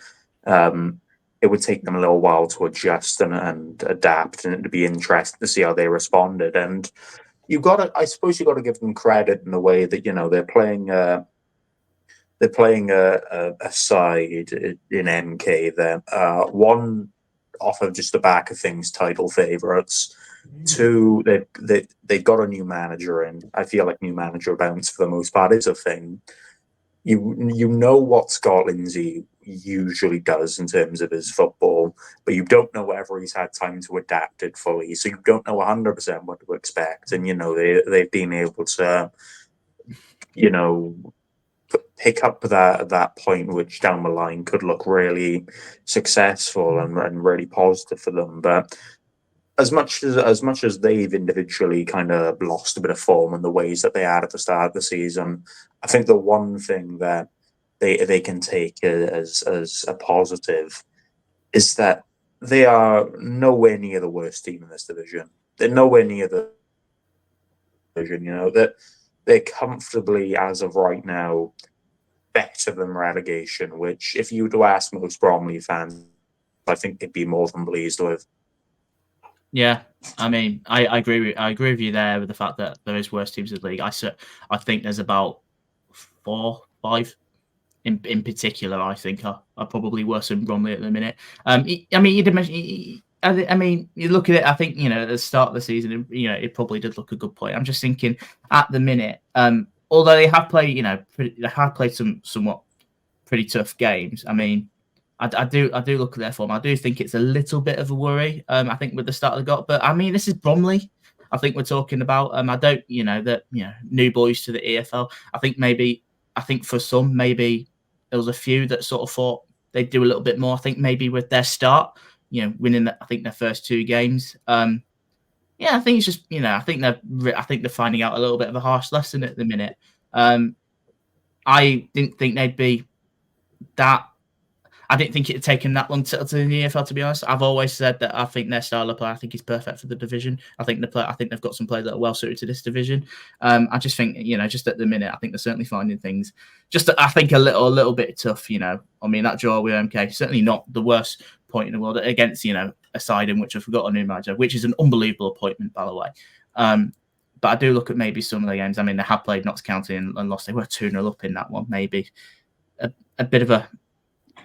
it would take them a little while to adjust and adapt, and it'd be interesting to see how they responded. And I suppose you got to give them credit in the way that they're playing a side in MK that one, off of just the back of things, title favourites. 2, they got a new manager in. I feel like new manager bounce for the most part is a thing. you know what Scott Lindsay usually does in terms of his football, but you don't know whether he's had time to adapt it fully. So you don't know 100% what to expect. And they've been able to pick up that point, which down the line could look really successful and really positive for them. But as much as they've individually kind of lost a bit of form in the ways that they had at the start of the season, I think the one thing that they can take as a positive is that they are nowhere near the worst team in this division. They're nowhere near the division. That they're comfortably, as of right now, better than relegation. Which, if you were to ask most Bromley fans, I think they'd be more than pleased with. Yeah, I mean, I agree with you there with the fact that there is worse teams in the league. I think there's about 4, 5 in particular. I think are probably worse than Bromley at the minute. I mean, you did mention. I mean, you look at it. I think at the start of the season, it probably did look a good point. I'm just thinking at the minute. Although they have played, they have played some somewhat pretty tough games. I mean, I do look at their form. I do think it's a little bit of a worry. I think with the start they got, but I mean, this is Bromley. I think we're talking about. I don't, that new boys to the EFL. I think for some, maybe there was a few that sort of thought they'd do a little bit more. I think maybe with their start, winning, I think their first 2 games. Yeah, I think it's just, I think they're finding out a little bit of a harsh lesson at the minute. I didn't think they'd be that. I didn't think it had taken that long to settle to the EFL, to be honest. I've always said that I think their style of play, I think, is perfect for the division. I think they've got some players that are well suited to this division. I just think, just at the minute, I think they're certainly finding things. Just, I think, a little bit tough. I mean, that draw with MK, certainly not the worst point in the world against, a side in which I've forgotten a new manager, which is an unbelievable appointment, by the way. But I do look at maybe some of the games. I mean, they have played Notts County and lost. They were 2-0 up in that one. Maybe a bit of a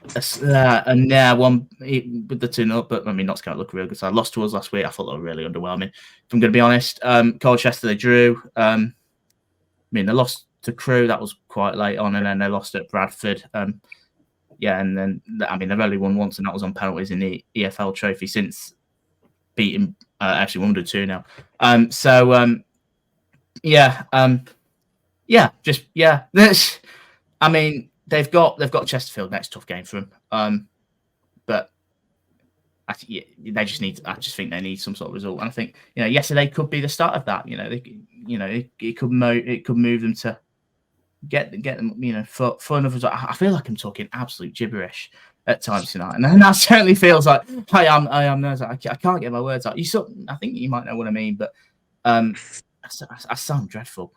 one with the 2-0 up, but I mean, Notts County look real good. So I lost to us last week. I thought they were really underwhelming. If I'm going to be honest, Colchester they drew. I mean, they lost to Crewe. That was quite late on, and then they lost at Bradford. Yeah, and then I mean they've only won once, and that was on penalties in the EFL Trophy since beating AFC Wimbledon 2 now. I mean, they've got Chesterfield next tough game for them, but I just think they need some sort of result, and I think yesterday could be the start of that. It could move them to get them for another result. I feel like I'm talking absolute gibberish at times tonight, and that certainly feels like I am nervous. I can't get my words out. I think you might know what I mean, but I sound dreadful.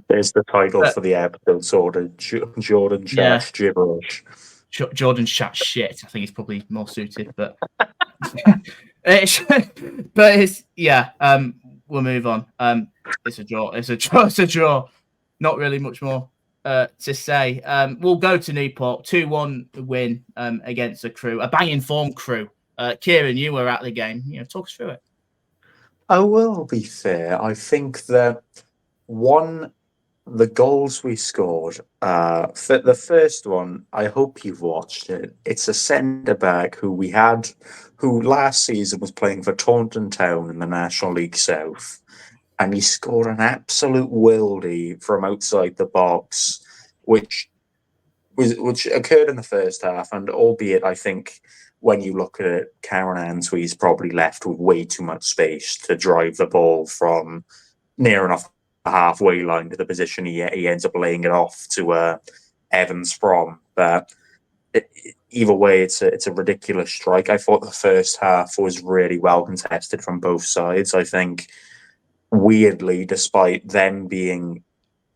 There's the title for the episode, Jordan Chat Gibberish. Jordan Chat Shit, I think he's probably more suited, but we'll move on. It's a draw. Not really much more to say. We'll go to Newport, 2-1 win against a Crewe, a banging form Crewe. Kieran, you were at the game. Talk us through it. I will be fair. I think that the goals we scored, for the first one, I hope you've watched it. It's a centre-back who last season was playing for Taunton Town in the National League South, and he scored an absolute worldie from outside the box, which occurred in the first half, and albeit I think when you look at it, Karen Antwi's probably left with way too much space to drive the ball from near enough the halfway line to the position he ends up laying it off to Evans from. But either way, it's a ridiculous strike. I thought the first half was really well contested from both sides. I think, weirdly, despite them being,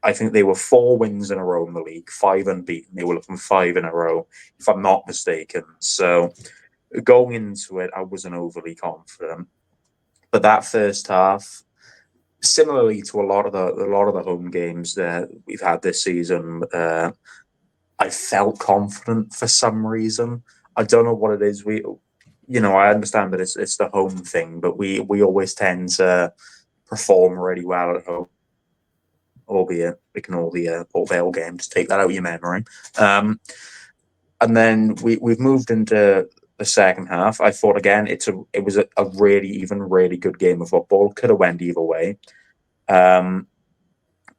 I think they were 4 wins in a row in the league, 5 unbeaten. They were looking 5 in a row, if I'm not mistaken. So going into it, I wasn't overly confident. But that first half, similarly to a lot of the home games that we've had this season, I felt confident for some reason. I don't know what it is. I understand that it's the home thing, but we always tend to perform really well at home. albeit ignore the Port Vale game to take that out of your memory. And then we've moved into the second half. I thought again it was a really good game of football. Could have went either way.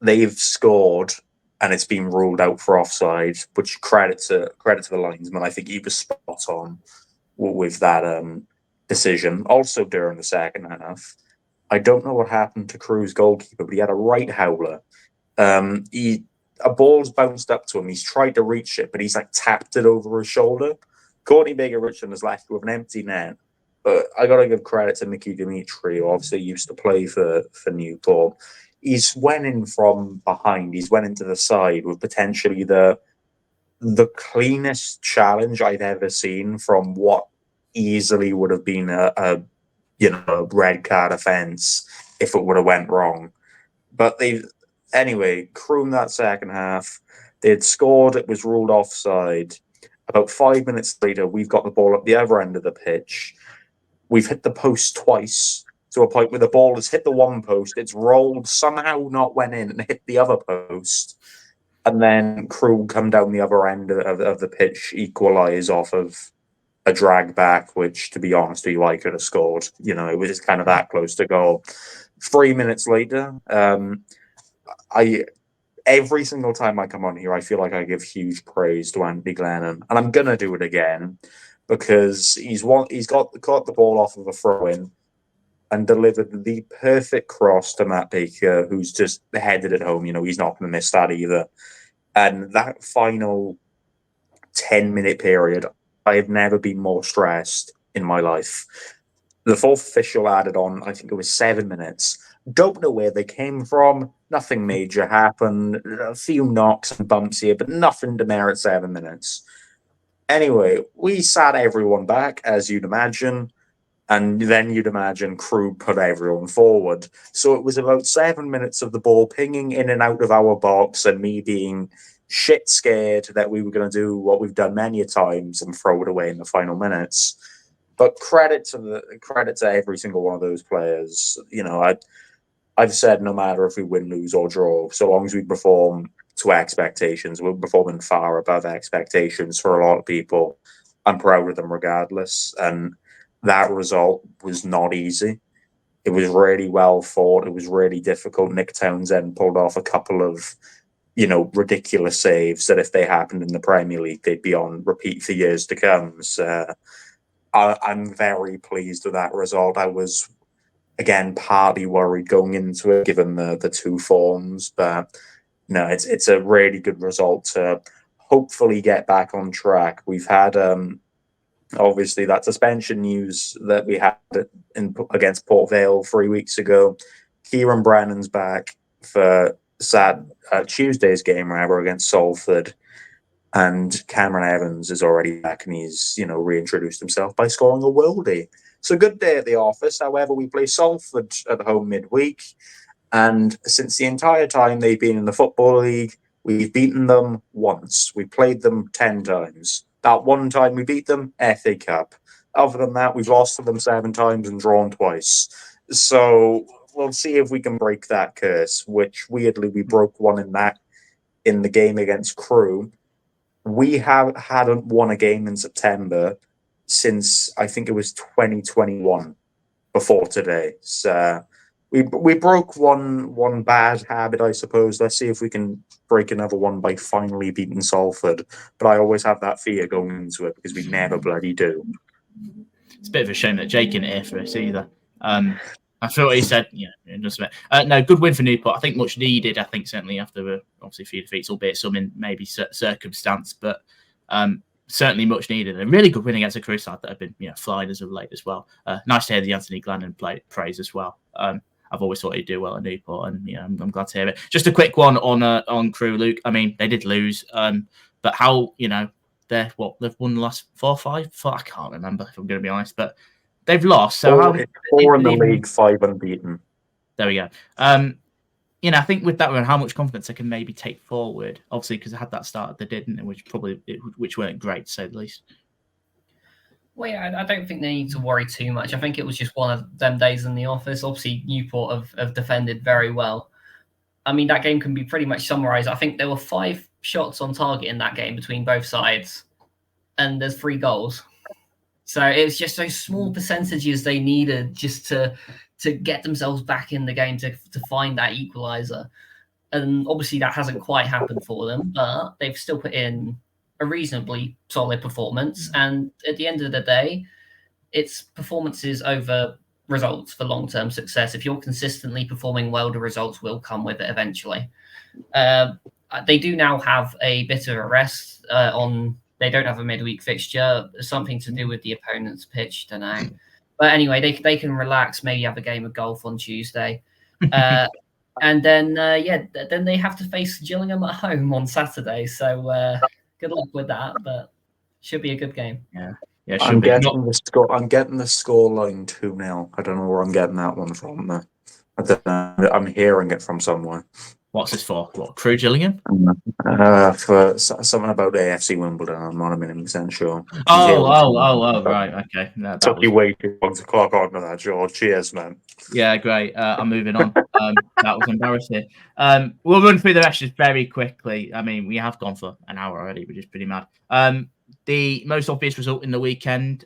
They've scored and it's been ruled out for offside, which credit to the linesman. I think he was spot on with that decision. Also during the second half, I don't know what happened to Crewe's goalkeeper, but he had a right howler. A ball's bounced up to him. He's tried to reach it, but he's like tapped it over his shoulder. Courtney Baker-Richmond is left with an empty net. But I got to give credit to Mickey Dimitri, who obviously used to play for Newport. He's went in from behind. He's went into the side with potentially the cleanest challenge I've ever seen from what easily would have been a red card offence if it would have went wrong. But anyway, Crewe in that second half, they had scored, it was ruled offside. About 5 minutes later, we've got the ball at the other end of the pitch. We've hit the post twice to a point where the ball has hit the one post, it's rolled, somehow not went in and hit the other post. And then Crewe come down the other end of the pitch, equalise off of a drag back, which, to be honest with you, I could have scored. It was just kind of that close to goal. 3 minutes later, every single time I come on here, I feel like I give huge praise to Andy Glennon, and I'm gonna do it again because he's got the ball off of a throw-in and delivered the perfect cross to Matt Baker, who's just headed it home. He's not going to miss that either. And that final 10-minute period, I have never been more stressed in my life. The fourth official added on, I think it was 7 minutes. Don't know where they came from. Nothing major happened. A few knocks and bumps here, but nothing to merit 7 minutes. Anyway, we sat everyone back, as you'd imagine, and then you'd imagine Crewe put everyone forward. So it was about 7 minutes of the ball pinging in and out of our box and me being shit scared that we were going to do what we've done many a times and throw it away in the final minutes. But credit to every single one of those players. I've said no matter if we win, lose, or draw, so long as we perform to expectations, we're performing far above expectations for a lot of people. I'm proud of them regardless. And that result was not easy. It was really well fought. It was really difficult. Nick Townsend pulled off a couple of, ridiculous saves that if they happened in the Premier League, they'd be on repeat for years to come. So I'm very pleased with that result. I was, again, partly worried going into it, given the two forms. But no, it's a really good result to hopefully get back on track. We've had obviously that suspension news that we had against Port Vale 3 weeks ago. Kieran Brennan's back for Tuesday's game, against Salford. And Cameron Evans is already back and he's, reintroduced himself by scoring a worldie. So good day at the office. However, we play Salford at home midweek. And since the entire time they've been in the Football League, we've beaten them once. We played them 10 times. That one time we beat them, FA Cup. Other than that, we've lost to them 7 times and drawn twice. So we'll see if we can break that curse, which weirdly we broke one in the game against Crewe. We hadn't won a game in September since I think it was 2021 before today. So we broke one bad habit, I suppose. Let's see if we can break another one by finally beating Salford. But I always have that fear going into it because we never bloody do. It's a bit of a shame that Jake isn't here for us either. I feel what he said. Just a bit. No, good win for Newport. I think much needed. I think certainly after obviously a few defeats, albeit some in maybe circumstance, but certainly much needed. A really good win against a Crewe side that have been flying as of late as well. Nice to hear the Anthony Glennon praise as well. I've always thought he'd do well at Newport, and I'm glad to hear it. Just a quick one on Crewe, Luke. I mean, they did lose, but how they've won the last 4 or 5? I can't remember if I'm going to be honest, but they've lost. So four in the league, 5 unbeaten. There we go. I think with that one, how much confidence they can maybe take forward, obviously because they had that start they didn't, which weren't great to say the least. Well, yeah, I don't think they need to worry too much. I think it was just one of them days in the office. Obviously, Newport have defended very well. I mean, that game can be pretty much summarised. I think there were 5 shots on target in that game between both sides, and there's 3 goals. So it was just those small percentages they needed just to get themselves back in the game to find that equaliser. And obviously that hasn't quite happened for them, but they've still put in a reasonably solid performance. And at the end of the day, it's performances over results for long-term success. If you're consistently performing well, the results will come with it eventually. They do now have a bit of a rest on. They don't have a midweek fixture. Something to do with the opponent's pitch, don't know. But anyway, they can relax. Maybe have a game of golf on Tuesday, and then then they have to face Gillingham at home on Saturday. So good luck with that, but should be a good game. Yeah, I'm getting the score. I'm getting the scoreline 2-0. I don't know where I'm getting that one from. I don't know. I'm hearing it from somewhere. What's this for? What, Crewe Gillingham? For something about AFC Wimbledon. I'm not a million% sure. Right, okay. No, Took you way too long to clock on to that, George. Cheers, man. Yeah, great. I'm moving on. That was embarrassing. We'll run through the rest just very quickly. I mean, we have gone for an hour already, which is pretty mad. The most obvious result in the weekend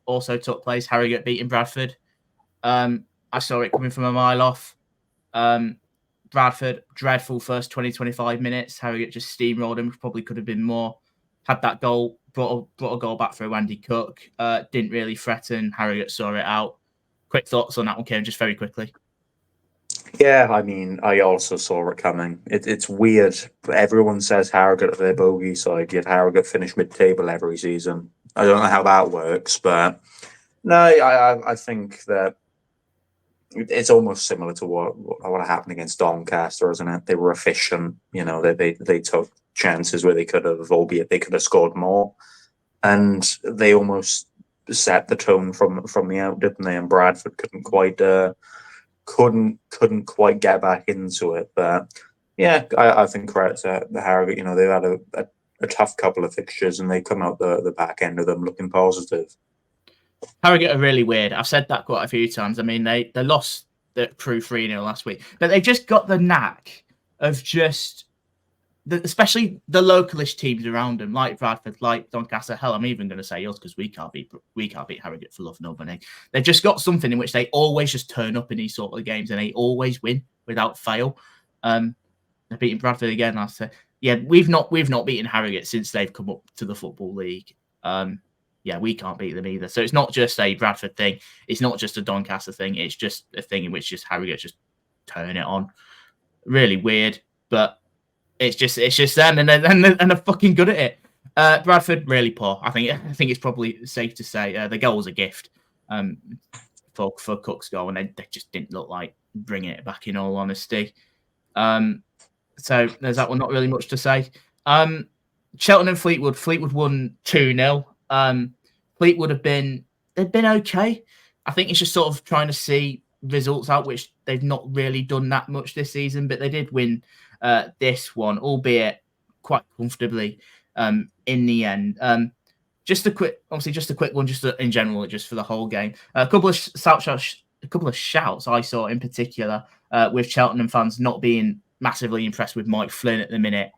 also took place. Harrogate beating Bradford. I saw it coming from a mile off. Bradford, dreadful first 20-25 minutes. Harrogate just steamrolled him. Probably could have been more. Had that goal, brought a goal back for Andy Cook. Didn't really threaten. Harrogate saw it out. Quick thoughts on that one, Kieran, just very quickly. Yeah, I mean, I also saw it coming. It's weird. Everyone says Harrogate are their bogey side, yet Harrogate finish mid-table every season. I don't know how that works, but no, I think that it's almost similar to what happened against Doncaster, isn't it? They were efficient. You know, they took chances where they could have, albeit they could have scored more, and they almost set the tone from the out, didn't they? And Bradford couldn't quite get back into it. But yeah, I think credit to the Harrogate. You know, they've had a tough couple of fixtures, and they come out the back end of them looking positive. Harrogate are really weird. I've said that quite a few times. I mean, they lost the Crewe 3-0 last week, but they've just got the knack of just, especially the localish teams around them, like Bradford, like Doncaster. Hell, I'm even going to say us because we can't beat Harrogate for love nor money. They've just got something in which they always just turn up in these sort of games, and they always win without fail. They're beating Bradford again last year. Yeah, we've not beaten Harrogate since they've come up to the Football League. Yeah, we can't beat them either. So it's not just a Bradford thing. It's not just a Doncaster thing. It's just a thing in which just Harrogate just turn it on. Really weird, but it's just them, and they're fucking good at it. Bradford really poor. I think it's probably safe to say the goal was a gift for Cook's goal, and they just didn't look like bringing it back. In all honesty, so there's that one. Not really much to say. Cheltenham Fleetwood. Fleetwood won 2-0. Fleetwood they've been okay. I think it's just sort of trying to see results out, which they've not really done that much this season, but they did win this one, albeit quite comfortably in the end. Just a quick one, just in general, just for the whole game. A couple of shouts I saw in particular with Cheltenham fans not being massively impressed with Mike Flynn at the minute.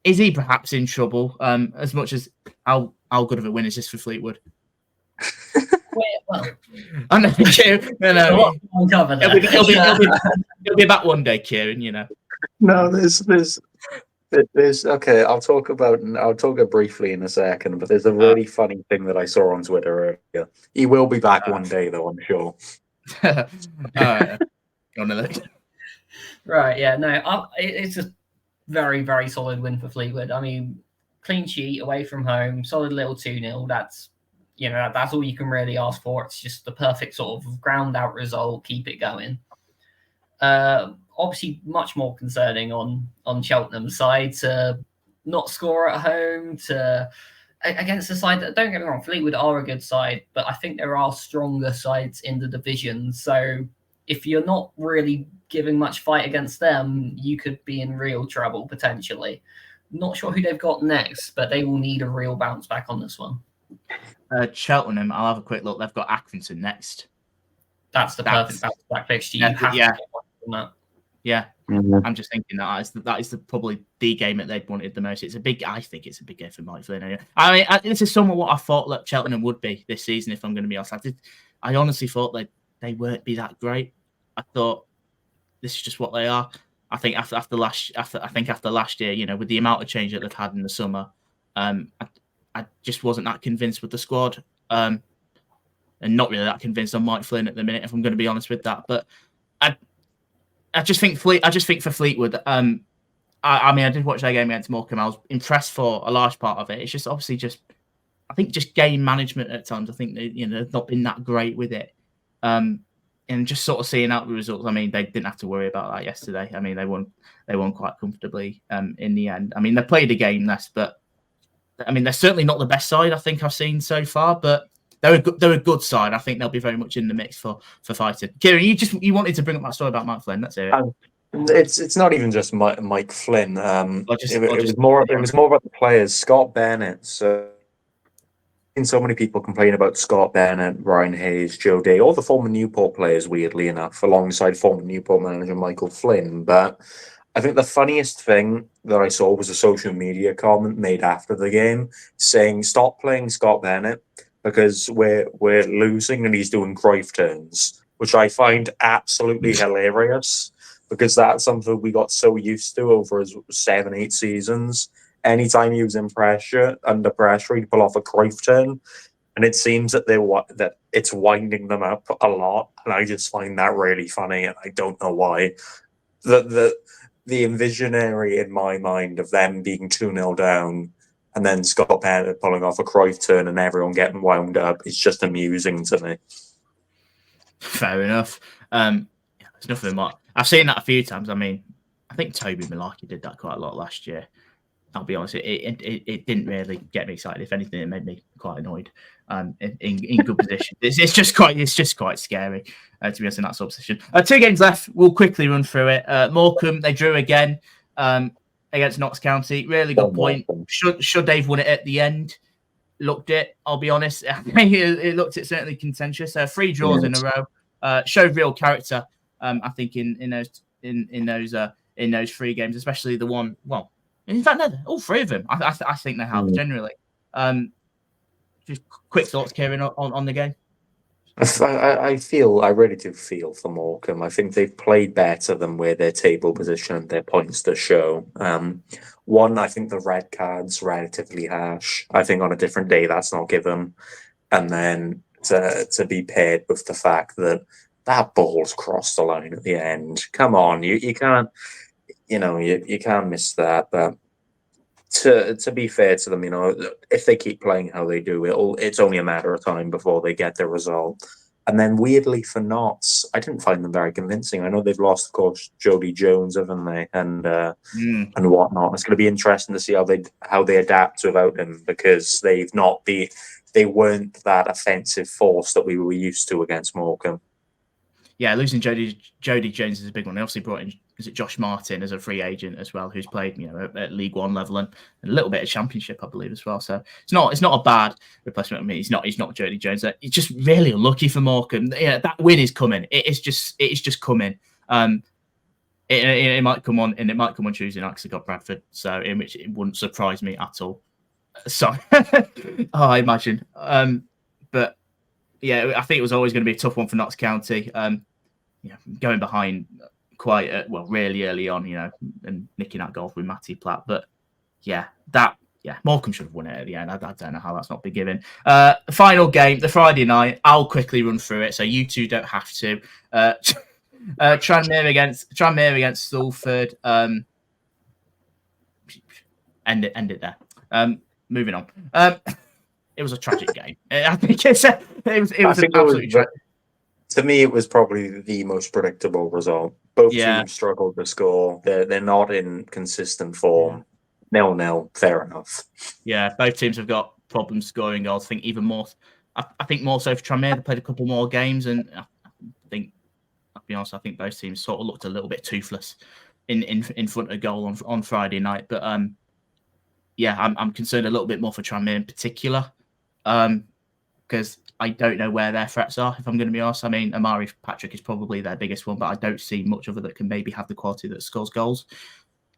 Is he perhaps in trouble? As much as how good of a win is this for Fleetwood? Well, I know, Kieran. No. He'll be back one day, Kieran. You know. No, there's okay. I'll talk it briefly in a second. But there's a really funny thing that I saw on Twitter earlier. He will be back one day, though, I'm sure. All right. One of those. Right. Yeah. No. It's a very, very solid win for Fleetwood. I mean, clean sheet away from home, solid little 2-0. That's all you can really ask for. It's just the perfect sort of ground out result. Keep it going. Obviously, much more concerning on Cheltenham's side to not score at home against a side that, don't get me wrong, Fleetwood are a good side, but I think there are stronger sides in the division. So if you're not really giving much fight against them, you could be in real trouble potentially. Not sure who they've got next, but they will need a real bounce back on this one. Cheltenham, I'll have a quick look. They've got Accrington next. That's the perfect bounce back fixture. You have to get one from that. Yeah, I'm just thinking that is probably the game that they'd wanted the most. I think it's a big game for Mike Flynn. Anyway. I mean, this is somewhat what I thought that Cheltenham would be this season. If I'm going to be honest, I honestly thought they weren't be that great. I thought this is just what they are. I think after last year, you know, with the amount of change that they've had in the summer, I just wasn't that convinced with the squad, and not really that convinced on Mike Flynn at the minute. If I'm going to be honest with that, but I just think for Fleetwood. I mean, I did watch their game against Morecambe. I was impressed for a large part of it. It's just obviously I think game management at times. I think they've not been that great with it. And just sort of seeing out the results. I mean, they didn't have to worry about that yesterday. I mean, they won quite comfortably in the end. I mean, they played a game less, but I mean, they're certainly not the best side I think I've seen so far, but they're a good side. I think they'll be very much in the mix for fighting. Kieran, you wanted to bring up that story about Mike Flynn. That's it. It's not even just Mike Flynn. It was more about the players. Scott Bennett. So, seen so many people complain about Scott Bennett, Ryan Hayes, Joe Day, all the former Newport players, weirdly enough, alongside former Newport manager Michael Flynn. But I think the funniest thing that I saw was a social media comment made after the game saying, "Stop playing Scott Bennett because we're losing and he's doing Cruyff turns," which I find absolutely hilarious because that's something we got so used to over his 7-8 seasons. Anytime he was under pressure, he'd pull off a Cruyff turn, and it seems that it's winding them up a lot, and I just find that really funny, and I don't know why. The envisionary in my mind of them being 2-0 down and then Scott Bennett pulling off a Cruyff turn and everyone getting wound up is just amusing to me. Fair enough. There's nothing more. I've seen that a few times. I mean, I think Toby Malarkey did that quite a lot last year. I'll be honest, it didn't really get me excited. If anything, it made me quite annoyed. In good position, it's just quite scary to be honest in that sort of position. 2 games left. We'll quickly run through it. Morecambe, they drew again against Notts County. Really good point. Should they've won it at the end? Looked it. I'll be honest. It looked it certainly contentious. 3 draws in a row. Showed real character. I think in those 3 games, especially the one. Well. In fact, no, all 3 of them. I think they have generally. Just quick thoughts, Kieran, on the game. I really do feel for Morecambe. I think they've played better than where their table position and their points to show. One, I think the red card's relatively harsh. I think on a different day that's not given. And then to be paired with the fact that ball's crossed the line at the end. Come on, you can't. You can't miss that. But to be fair to them, if they keep playing how they do, it's only a matter of time before they get their result. And then weirdly for Notts, I didn't find them very convincing. I know they've lost, of course, Jody Jones, haven't they, and whatnot. It's going to be interesting to see how they adapt without him because they weren't that offensive force that we were used to against Morecambe. Yeah, losing Jody Jones is a big one. They obviously brought in Josh Martin as a free agent as well, who's played at League One level and a little bit of Championship, I believe, as well. So it's not a bad replacement. I mean, he's not Jody Jones. It's just really unlucky for Morecambe. Yeah, that win is coming. It is just coming. It might come on, and it might come on Tuesday night because they got Bradford. So in which it wouldn't surprise me at all. Sorry, I imagine. But yeah, I think it was always going to be a tough one for Notts County. Going behind quite really early on, and nicking that goal with Matty Platt. But Morecambe should have won it at the end. I don't know how that's not been given. Final game, the Friday night. I'll quickly run through it so you two don't have to. Tranmere against Salford. End it there. Moving on. It was a tragic game. I think it was absolutely tragic. To me, it was probably the most predictable result. Both teams struggled to score. They're not in consistent form. 0-0, fair enough. Yeah, both teams have got problems scoring goals. I think even more. I think more so for Tranmere. They played a couple more games, and I think, I'll be honest, I think both teams sort of looked a little bit toothless in front of goal on Friday night. But I'm concerned a little bit more for Tranmere in particular. because I don't know where their threats are, if I'm going to be honest. I mean, Amari Patrick is probably their biggest one, but I don't see much of it that can maybe have the quality that scores goals.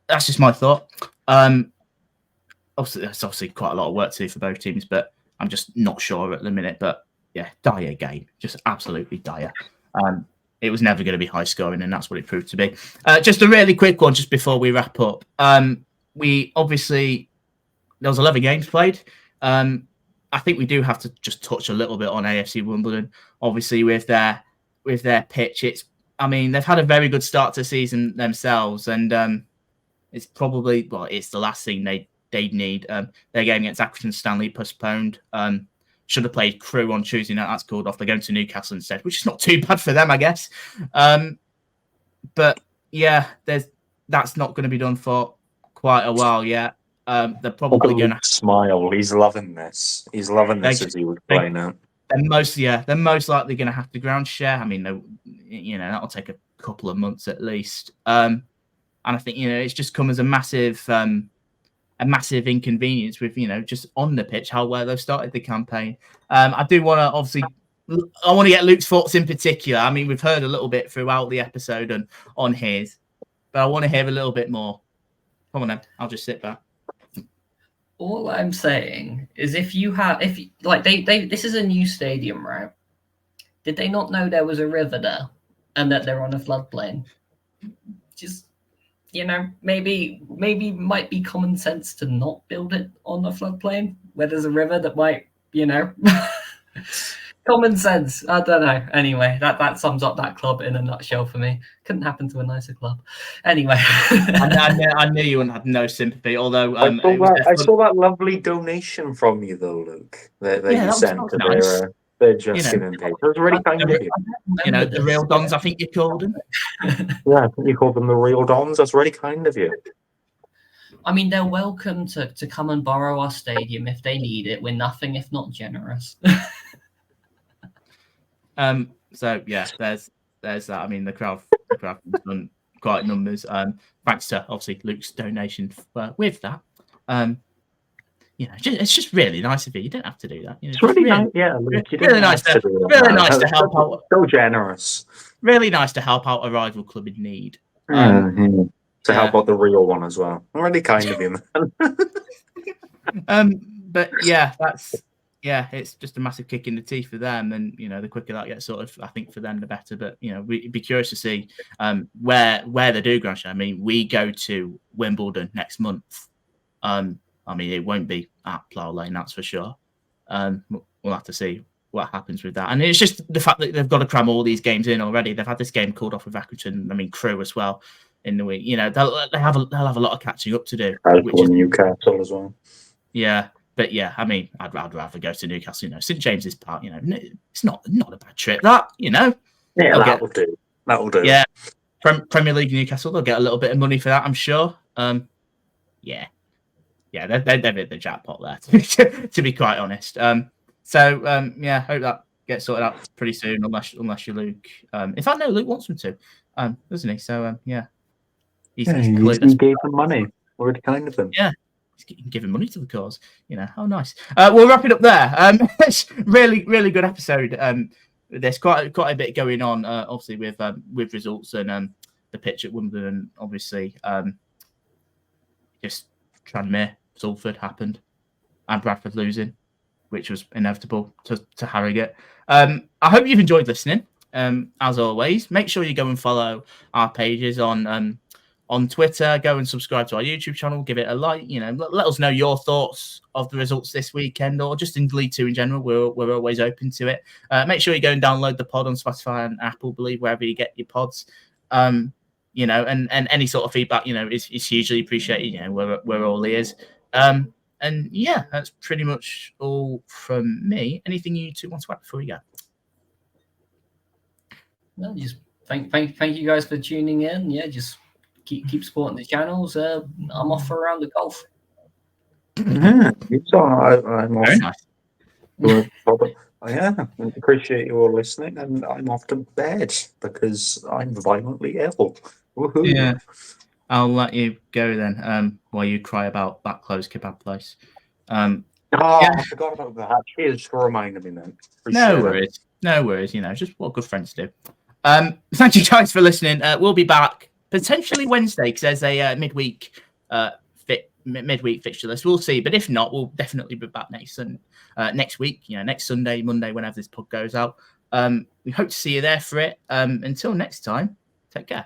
That's just my thought. Obviously, there's obviously quite a lot of work to do for both teams, but I'm just not sure at the minute. But yeah, dire game, just absolutely dire. It was never going to be high scoring, and that's what it proved to be. Just a really quick one, just before we wrap up. We obviously, there was 11 games played. I think we do have to just touch a little bit on AFC Wimbledon. Obviously, with their pitch, they've had a very good start to the season themselves, and it's probably it's the last thing they'd need. Their game against Accrington Stanley postponed. Should have played Crewe on Tuesday night. That's called off. They're going to Newcastle instead, which is not too bad for them, I guess. But yeah, that's not going to be done for quite a while yet. They're probably going to smile. He's loving this. He's loving this as he would play now. They're most likely going to have to ground share. I mean, that'll take a couple of months at least. And I think it's just come as a massive inconvenience with just on the pitch how well they've started the campaign. I do want to get Luke's thoughts in particular. I mean, we've heard a little bit throughout the episode and on his, but I want to hear a little bit more. Come on then, I'll just sit back. All I'm saying is this is a new stadium, right? Did they not know there was a river there and that they're on a floodplain? Just, maybe might be common sense to not build it on a floodplain where there's a river that might, common sense. I don't know. Anyway, that sums up that club in a nutshell for me. Couldn't happen to a nicer club. Anyway, I knew you had no sympathy. Although I saw that lovely donation from you, though, Luke. That you sent to their Justin and page. That was really kind of you. The real Dons, I think you called them. Yeah, I think you called them the real Dons. That's really kind of you. I mean, they're welcome to come and borrow our stadium if they need it. We're nothing if not generous. So yeah, there's that. I mean, the crowd has done quite numbers. Thanks to obviously Luke's donation with that. It's just really nice of you. You don't have to do that. It's really nice. Yeah, Luke, really nice to help out. So generous. Really nice to help out a rival club in need. To help out the real one as well. Really kind of you, man. But yeah, it's just a massive kick in the teeth for them, and the quicker that gets sorted, I think for them the better. But we'd be curious to see where they do ground share. I mean, we go to Wimbledon next month. I mean, it won't be at Plough Lane, that's for sure. We'll have to see what happens with that. And it's just the fact that they've got to cram all these games in already. They've had this game called off with Accrington. I mean, Crewe as well in the week. They'll have a lot of catching up to do. Newcastle as well. Yeah. But yeah, I mean, I'd rather go to Newcastle. St James's Park. It's not a bad trip. Yeah, that'll do. That'll do. Yeah, Premier League Newcastle. They'll get a little bit of money for that, I'm sure. Yeah, they've hit the jackpot there. To be quite honest. Yeah, hope that gets sorted out pretty soon. Unless you're Luke. In fact, no, Luke wants them to. Doesn't he? So yeah, he gave them money. Already kind of them. Yeah. Giving money to the cause, how nice. We'll wrap it up there. It's really, really good episode. There's quite a bit going on, obviously with results and the pitch at Wimbledon. Obviously, just Tranmere, Salford happened, and Bradford losing, which was inevitable to Harrogate. I hope you've enjoyed listening. As always, make sure you go and follow our pages on Twitter. Go and subscribe to our YouTube channel. Give it a like. Let us know your thoughts of the results this weekend, or just in League 2 in general. We're always open to it. Make sure you go and download the pod on Spotify and Apple, wherever you get your pods. And any sort of feedback, is hugely appreciated. We're all ears. And yeah, that's pretty much all from me. Anything you two want to add before we go? No, just thank you guys for tuning in. Yeah, just keep supporting the channels. I'm off for a round of golf. Yeah, I'm off. Very nice. Yeah, I appreciate you all listening, and I'm off to bed because I'm violently ill. Woohoo. Yeah, I'll let you go then. While you cry about that closed kebab place. Oh, Yeah. I forgot about that. Cheers for reminding me, then. No worries. No worries. You know, just what good friends do. Thank you guys for listening. We'll be back potentially Wednesday because there's a midweek fixture list. We'll see, but if not, we'll definitely be back next week. You know, next Sunday, Monday, whenever this pod goes out. We hope to see you there for it. Until next time, take care.